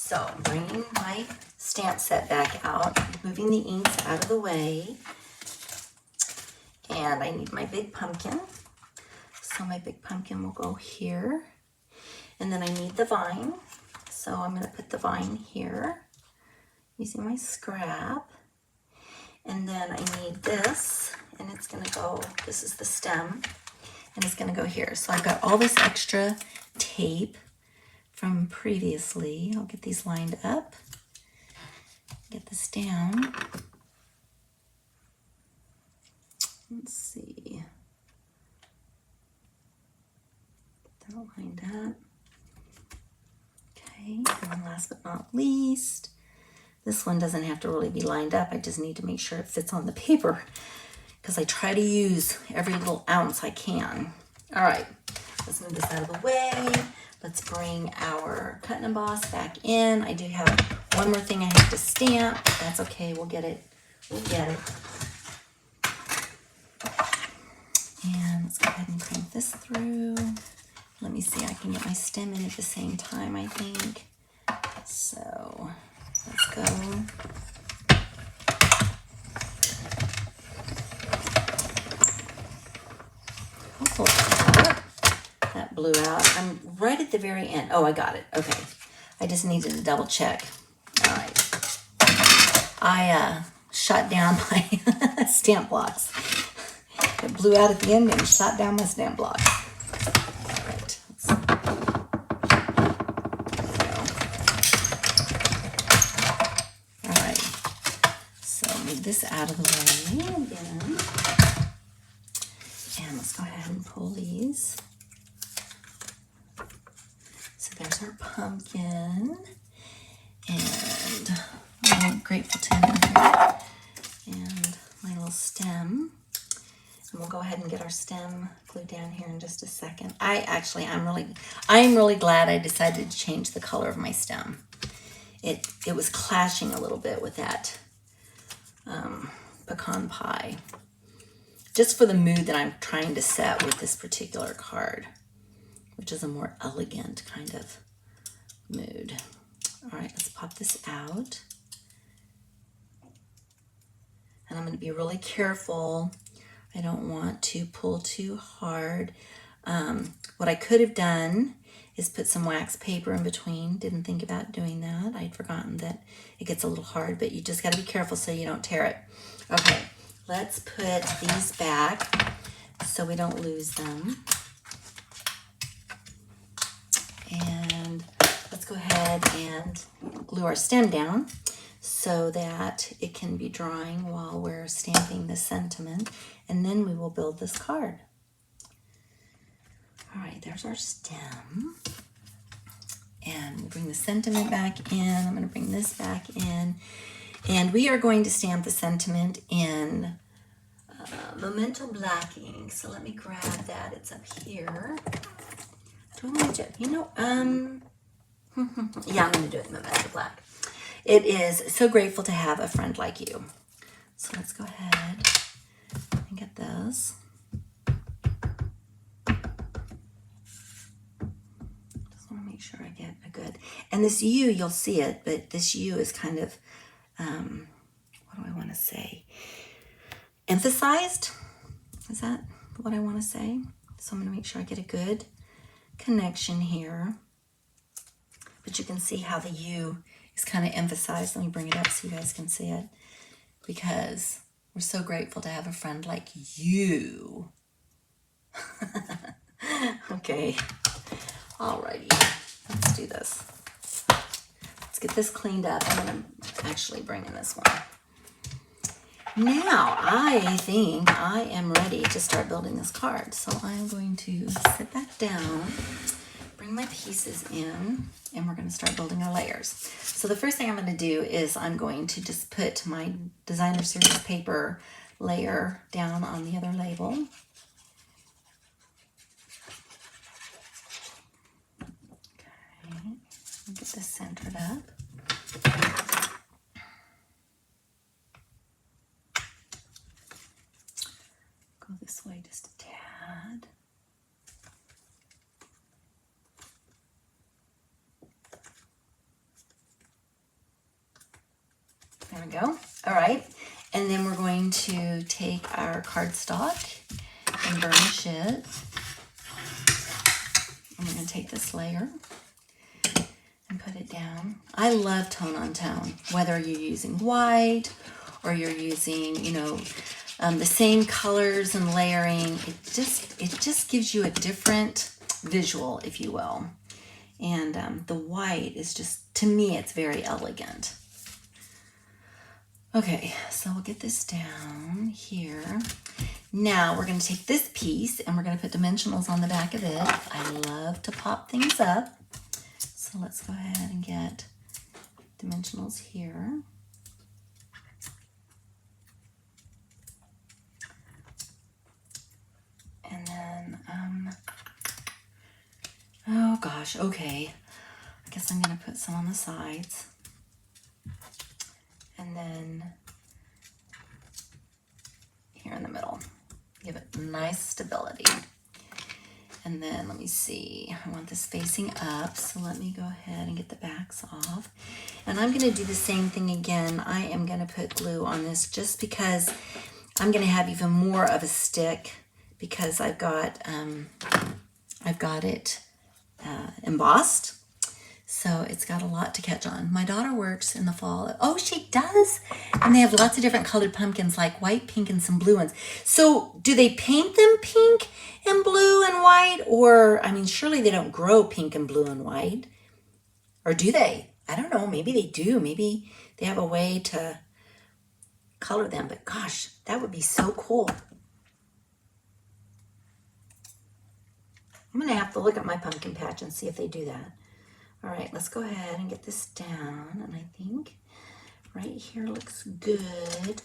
Speaker 1: So I'm bringing my stamp set back out, moving the inks out of the way. And I need my big pumpkin. So my big pumpkin will go here. And then I need the vine. So I'm going to put the vine here using my scrap. And then I need this, and it's going to go, this is the stem, and it's going to go here. So I've got all this extra tape from previously. I'll get these lined up, get this down. Let's see. Get that lined up. Okay, and then last but not least, this one doesn't have to really be lined up. I just need to make sure it fits on the paper because I try to use every little ounce I can. All right, let's move this out of the way. Let's bring our cut and emboss back in. I do have one more thing I have to stamp. That's okay, we'll get it. We'll get it. And let's go ahead and crank this through. Let me see, I can get my stem in at the same time, I think. So let's go. Hopefully that blew out. I'm right at the very end. Oh, I got it. Okay. I just needed to double check. All right. I shot down my stamp blocks. It blew out at the end and shot down my stamp blocks. All right. All right. So move this out of the way again. And let's go ahead and pull these. So there's our pumpkin. And my grateful tin here. And my little stem. And we'll go ahead and get our stem glued down here in just a second. I'm really glad I decided to change the color of my stem. It was clashing a little bit with that pecan pie. Just for the mood that I'm trying to set with this particular card, which is a more elegant kind of mood. All right, let's pop this out. And I'm going to be really careful. I don't want to pull too hard. What I could have done is put some wax paper in between. Didn't think about doing that. I'd forgotten that it gets a little hard, but you just got to be careful so you don't tear it. Okay, let's put these back so we don't lose them. And let's go ahead and glue our stem down so that it can be drying while we're stamping the sentiment, and then we will build this card. All right, there's our stem. And we'll bring the sentiment back in. I'm going to bring this back in. And we are going to stamp the sentiment in Memento Black ink. So let me grab that. It's up here. Do I want to do, you know, yeah, I'm going to do it in Memento Black. It is so grateful to have a friend like you. So let's go ahead and get those. Just want to make sure I get a good, and this U, you'll see it, but this U is kind of, what do I want to say? Emphasized? Is that what I want to say? So I'm going to make sure I get a good connection here. But you can see how the U is kind of emphasized. Let me bring it up so you guys can see it. Because we're so grateful to have a friend like you. Okay. Alrighty. Let's do this. Let's get this cleaned up. I'm going to actually bring in this one. Now, I think I am ready to start building this card. So I'm going to sit back down, bring my pieces in, and we're going to start building our layers. So the first thing I'm going to do is I'm going to just put my designer series paper layer down on the other label. Okay, get this centered up. Go this way just a tad. we go. All right. And then we're going to take our cardstock and burnish it. I'm going to take this layer and put it down. I love tone on tone, whether you're using white or you're using, you know, the same colors and layering. It just gives you a different visual, if you will. And the white is just, to me, it's very elegant. Okay, so we'll get this down here. Now we're going to take this piece and we're going to put dimensionals on the back of it. I love to pop things up. So let's go ahead and get dimensionals here. And then, oh gosh, okay. I guess I'm going to put some on the sides. And then here in the middle. Give it nice stability. And then let me see, I want this facing up, so let me go ahead and get the backs off. And I'm gonna do the same thing again. I am gonna put glue on this just because I'm gonna have even more of a stick because I've got it embossed. So it's got a lot to catch on. My daughter works in the fall. Oh, she does? And they have lots of different colored pumpkins, like white, pink, and some blue ones. So do they paint them pink and blue and white? Or, I mean, surely they don't grow pink and blue and white. Or do they? I don't know. Maybe they do. Maybe they have a way to color them. But gosh, that would be so cool. I'm going to have to look at my pumpkin patch and see if they do that. All right, let's go ahead and get this down. And I think right here looks good.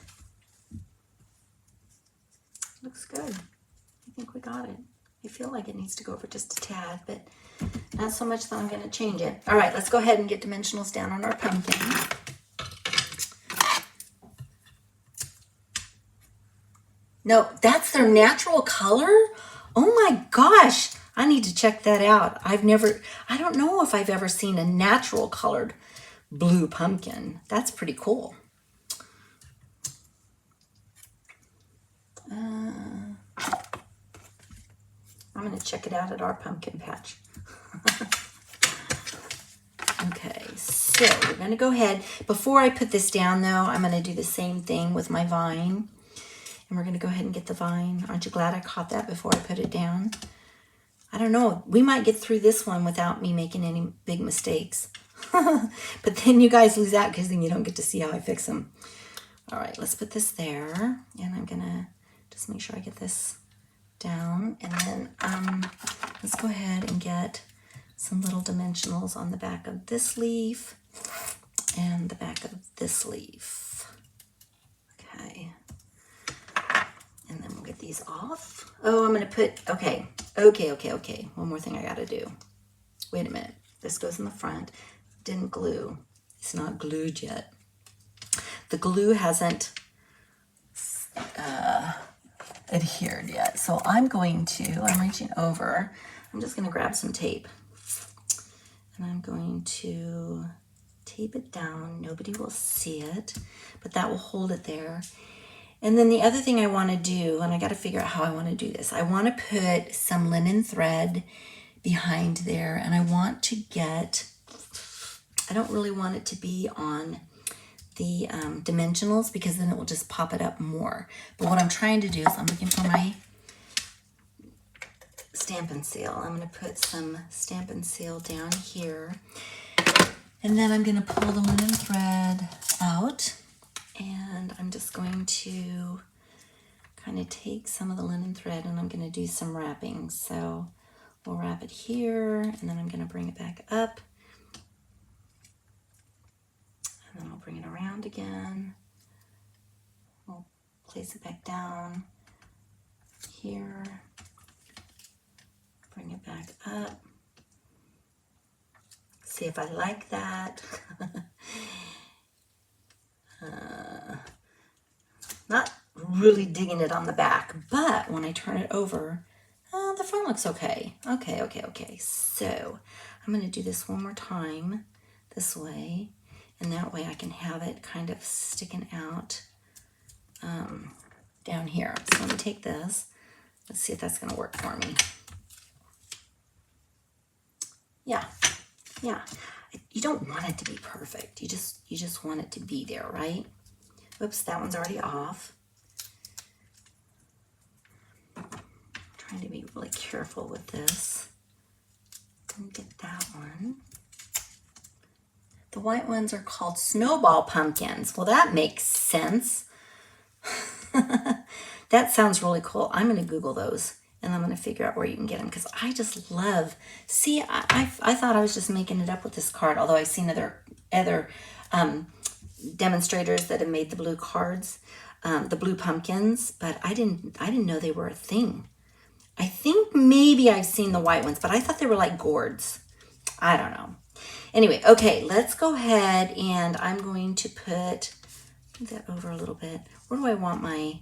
Speaker 1: Looks good. I think we got it. I feel like it needs to go over just a tad, but not so much that I'm going to change it. All right, let's go ahead and get dimensionals down on our pumpkin. No, that's their natural color? Oh my gosh. I need to check that out. I don't know if I've ever seen a natural colored blue pumpkin. That's pretty cool. I'm going to check it out at our pumpkin patch. Okay, so we're going to go ahead. Before I put this down, though, I'm going to do the same thing with my vine. And we're going to go ahead and get the vine. Aren't you glad I caught that before I put it down? I don't know. We might get through this one without me making any big mistakes. But then you guys lose out because then you don't get to see how I fix them. All right, let's put this there. And I'm going to just make sure I get this down. And then let's go ahead and get some little dimensionals on the back of this leaf and the back of this leaf. Okay. And then we'll get these off. Oh, I'm going to put, okay. One more thing I got to do. Wait a minute. This goes in the front. Didn't glue. It's not glued yet. The glue hasn't adhered yet. So I'm reaching over. I'm just going to grab some tape. And I'm going to tape it down. Nobody will see it, but that will hold it there. And then the other thing I want to do, and I got to figure out how I want to do this. I want to put some linen thread behind there, and I want to I don't really want it to be on the dimensionals because then it will just pop it up more. But what I'm trying to do is I'm looking for my Stampin' Seal. I'm going to put some Stampin' Seal down here. And then I'm going to pull the linen thread out. And I'm just going to kind of take some of the linen thread and I'm going to do some wrapping. So we'll wrap it here and then I'm going to bring it back up. And then I'll bring it around again. We'll place it back down here. Bring it back up. See if I like that. Not really digging it on the back, but when I turn it over, the front looks okay. Okay. So I'm going to do this one more time this way. And that way I can have it kind of sticking out down here. So let me take this. Let's see if that's going to work for me. Yeah, yeah. You don't want it to be perfect. You just want it to be there, right? Oops, that one's already off. I'm trying to be really careful with this. And get that one. The white ones are called snowball pumpkins. Well, that makes sense. That sounds really cool. I'm going to Google those and I'm going to figure out where you can get them because I just love. See, I thought I was just making it up with this card, although I've seen other demonstrators that have made the blue cards, the blue pumpkins, but I didn't know they were a thing. I think maybe I've seen the white ones, but I thought they were like gourds. I don't know. Anyway, okay, let's go ahead and I'm going to move that over a little bit. Where do I want my,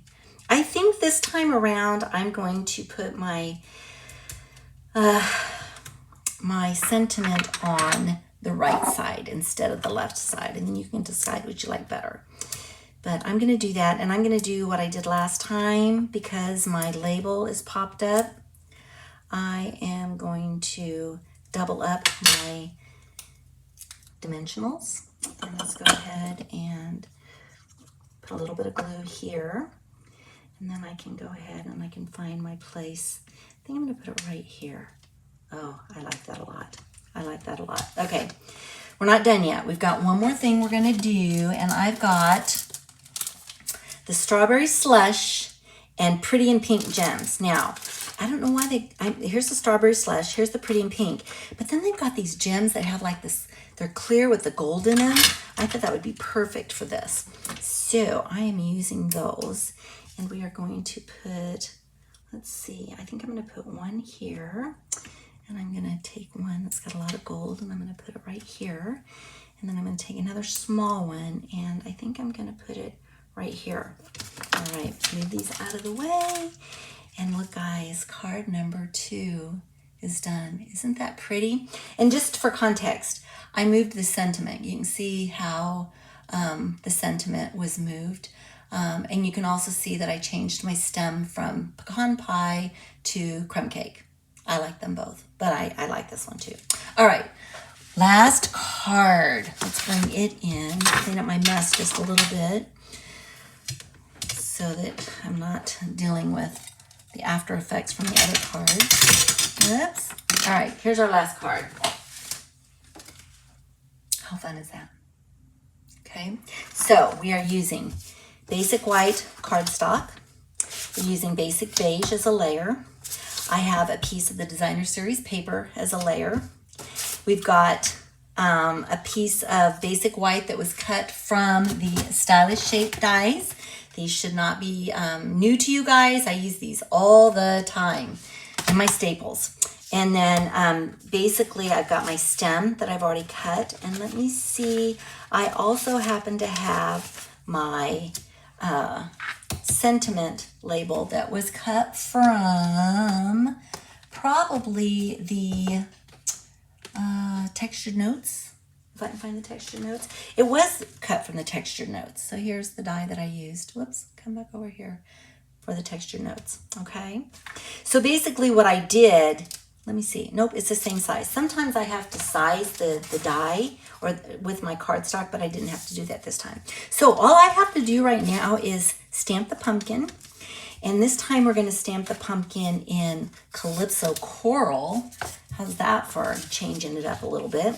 Speaker 1: I think this time around I'm going to put my my sentiment on the right side instead of the left side, and then you can decide what you like better. But I'm going to do that, and I'm going to do what I did last time because my label is popped up. I am going to double up my dimensionals. And let's go ahead and put a little bit of glue here. And then I can go ahead and I can find my place. I think I'm going to put it right here. Oh, I like that a lot. I like that a lot. Okay, we're not done yet. We've got one more thing we're going to do, and I've got the strawberry slush and pretty and pink gems. Now, I don't know why here's the strawberry slush, here's the pretty and pink, but then they've got these gems that have like this, they're clear with the gold in them. I thought that would be perfect for this. So I am using those, and we are going to put, let's see, I think I'm going to put one here, and I'm going to take one that's got a lot of gold, and I'm going to put it right here, and then I'm going to take another small one, and I think I'm going to put it right here. All right, move these out of the way. And look, guys, card number 2 is done. Isn't that pretty? And just for context, I moved the sentiment. You can see how the sentiment was moved. And you can also see that I changed my stem from pecan pie to crumb cake. I like them both, but I like this one too. All right, last card. Let's bring it in, clean up my mess just a little bit so that I'm not dealing with the after effects from the other cards. Whoops. All right, here's our last card. How fun is that? Okay, so we are using basic white cardstock. We're using basic beige as a layer. I have a piece of the Designer Series paper as a layer. We've got a piece of basic white that was cut from the Stylish Shape dies. These should not be new to you guys. I use these all the time in my staples. And then basically I've got my stem that I've already cut. And let me see, I also happen to have my sentiment label that was cut from probably the textured notes. If I can find the textured notes. It was cut from the textured notes. So here's the die that I used. Whoops, come back over here for the textured notes, okay? So basically what I did, let me see. Nope, it's the same size. Sometimes I have to size the die or with my cardstock, but I didn't have to do that this time. So all I have to do right now is stamp the pumpkin. And this time we're gonna stamp the pumpkin in Calypso Coral. How's that for changing it up a little bit?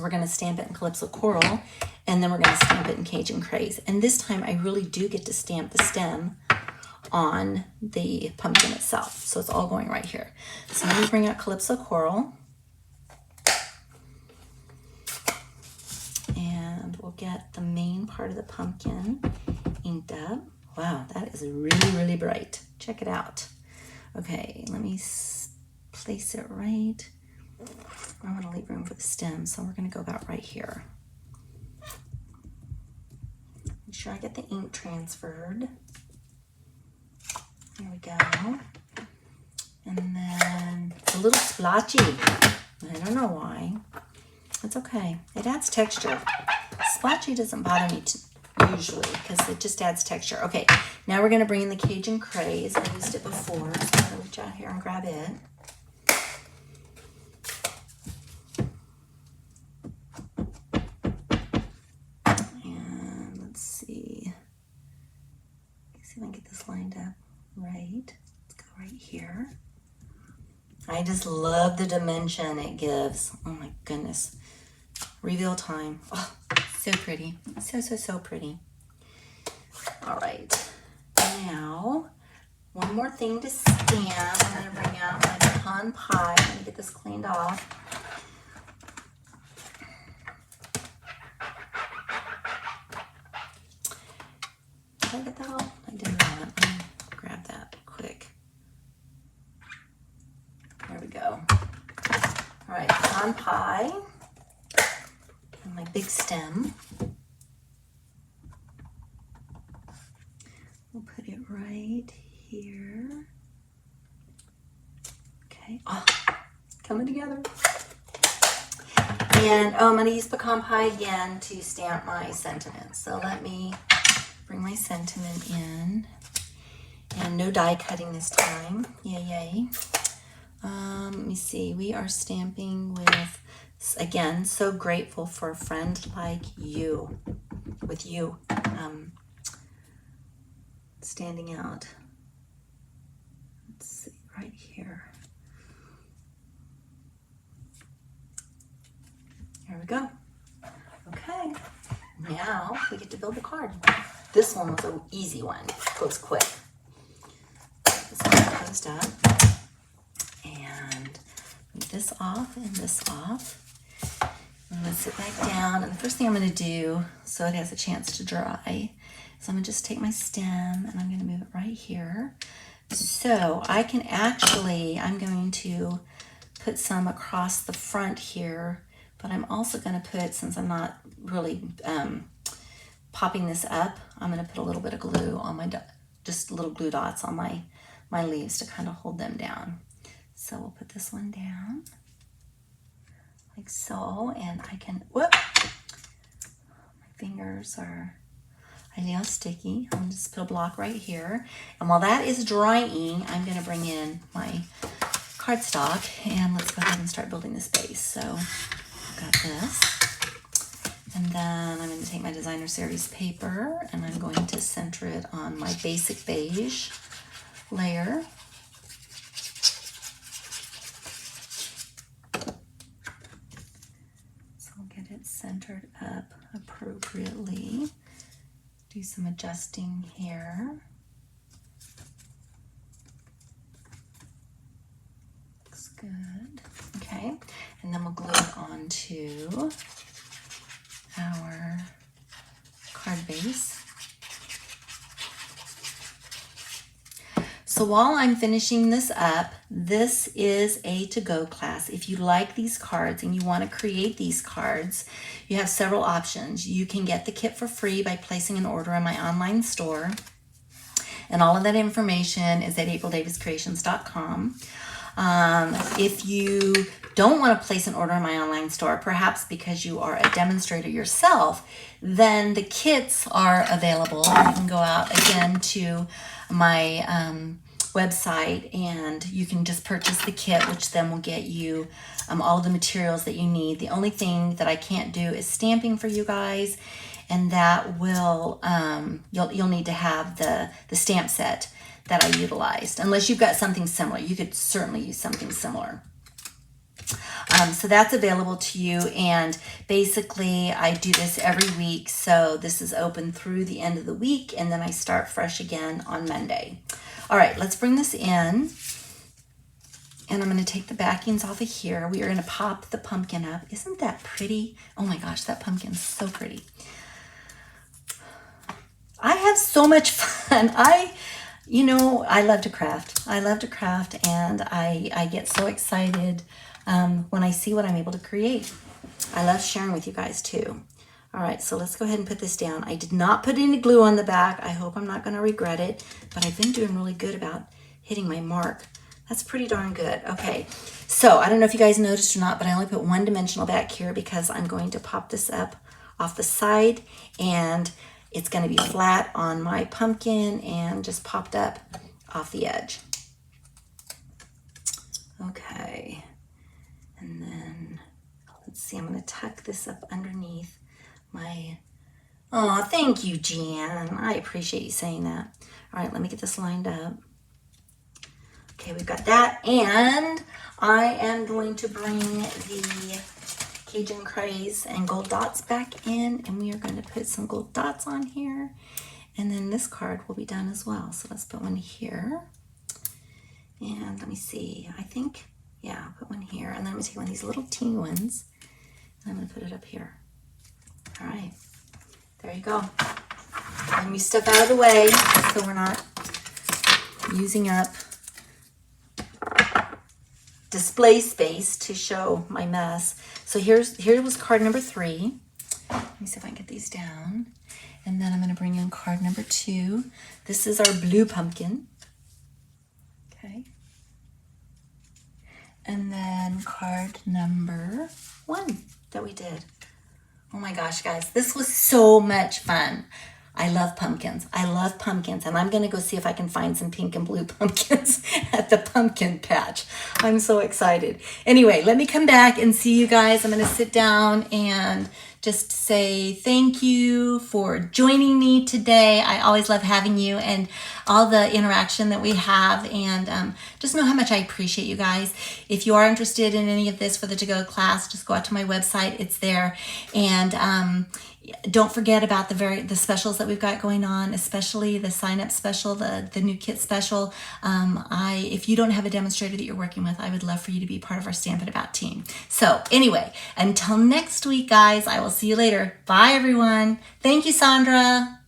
Speaker 1: We're going to stamp it in Calypso Coral, and then we're going to stamp it in Cajun Craze. And this time I really do get to stamp the stem on the pumpkin itself. So it's all going right here. So let me bring out Calypso Coral. And we'll get the main part of the pumpkin inked up. Wow, that is really, really bright. Check it out. Okay, let me place it right. I want to leave room for the stem, so we're going to go about right here. Make sure I get the ink transferred. There we go. And then it's a little splotchy. I don't know why. It's okay. It adds texture. splotchy doesn't bother me usually because it just adds texture. Okay, now we're going to bring in the Cajun Craze. I used it before, so I'm going to reach out here and grab it. And let's see if I can get this lined up right. Let's go right here. I just love the dimension it gives. Oh my goodness. Reveal time. Oh, so pretty. So pretty. All right. Now, one more thing to stamp. I'm going to bring out my pecan pie. I'm going to get this cleaned off. Did I get that all? I did not. Let me grab that quick. There we go. All right, pecan pie. And my big stem. We'll put it right here. Okay. Oh, coming together. And I'm going to use pecan pie again to stamp my sentiment. So let me bring my sentiment in. And no die cutting this time. Yay, yay. Let me see. We are stamping with, again, so grateful for a friend like you. With you. Standing out. Let's see, right here. Here we go. Okay, now we get to build the card. This one was an easy one. Goes quick. This one closed up. And move this off and this off. I'm going to sit back down. And the first thing I'm going to do, so it has a chance to dry, so I'm going to just take my stem and I'm going to move it right here. So I can actually, I'm going to put some across the front here, but I'm also going to put, since I'm not really popping this up, I'm going to put a little bit of glue on my, just little glue dots on my leaves to kind of hold them down. So we'll put this one down like so, and I can, whoop, my fingers are ideal sticky. I'm just put a block right here. And while that is drying, I'm going to bring in my cardstock and let's go ahead and start building this base. So I've got this. And then I'm going to take my designer series paper and I'm going to center it on my basic beige layer. So I'll get it centered up appropriately. Do some adjusting here. Looks good. Okay, and then we'll glue it onto our card base. So while I'm finishing this up, this is a to-go class. If you like these cards and you want to create these cards, you have several options. You can get the kit for free by placing an order on my online store. And all of that information is at aprildaviscreations.com. If you don't want to place an order in my online store, perhaps because you are a demonstrator yourself, then the kits are available. You can go out again to my website and you can just purchase the kit, which then will get you all the materials that you need. The only thing that I can't do is stamping for you guys, and that will you'll need to have the stamp set that I utilized. Unless you've got something similar, you could certainly use something similar. So that's available to you, and basically I do this every week, so this is open through the end of the week, and then I start fresh again on Monday. All right, let's bring this in, and I'm going to take the backings off of here. We are going to pop the pumpkin up. Isn't that pretty? Oh my gosh, that pumpkin's so pretty. I have so much fun. You know, I love to craft. I love to craft, and I get so excited when I see what I'm able to create. I love sharing with you guys too. All right, so let's go ahead and put this down. I did not put any glue on the back. I hope I'm not going to regret it, but I've been doing really good about hitting my mark. That's pretty darn good. Okay, so I don't know if you guys noticed or not, but I only put one dimensional back here because I'm going to pop this up off the side, and it's going to be flat on my pumpkin and just popped up off the edge. Okay, and then let's see, I'm going to tuck this up underneath my, oh, thank you, Jan. I appreciate you saying that. All right, let me get this lined up. Okay, we've got that, and I am going to bring the Cajun Craze and gold dots back in, and we are going to put some gold dots on here, and then this card will be done as well. So let's put one here, and let me see, I think, yeah, I'll put one here, and then I'm going to take one of these little teeny ones, and I'm going to put it up here. All right, there you go. Let me step out of the way so we're not using up display space to show my mess. So here was card number 3. Let me see if I can get these down. And then I'm going to bring in card number 2. This is our blue pumpkin. Okay. And then card number 1 that we did. Oh my gosh, guys, this was so much fun. I love pumpkins. I love pumpkins. And I'm going to go see if I can find some pink and blue pumpkins at the pumpkin patch. I'm so excited. Anyway, let me come back and see you guys. I'm going to sit down and just say thank you for joining me today. I always love having you and all the interaction that we have, and just know how much I appreciate you guys. If you are interested in any of this for the to-go class, just go out to my website. It's there. And don't forget about the specials that we've got going on, especially the sign-up special, the new kit special. If you don't have a demonstrator that you're working with, I would love for you to be part of our Stampin' About team. So anyway, until next week, guys, I will see you later. Bye, everyone. Thank you, Sandra.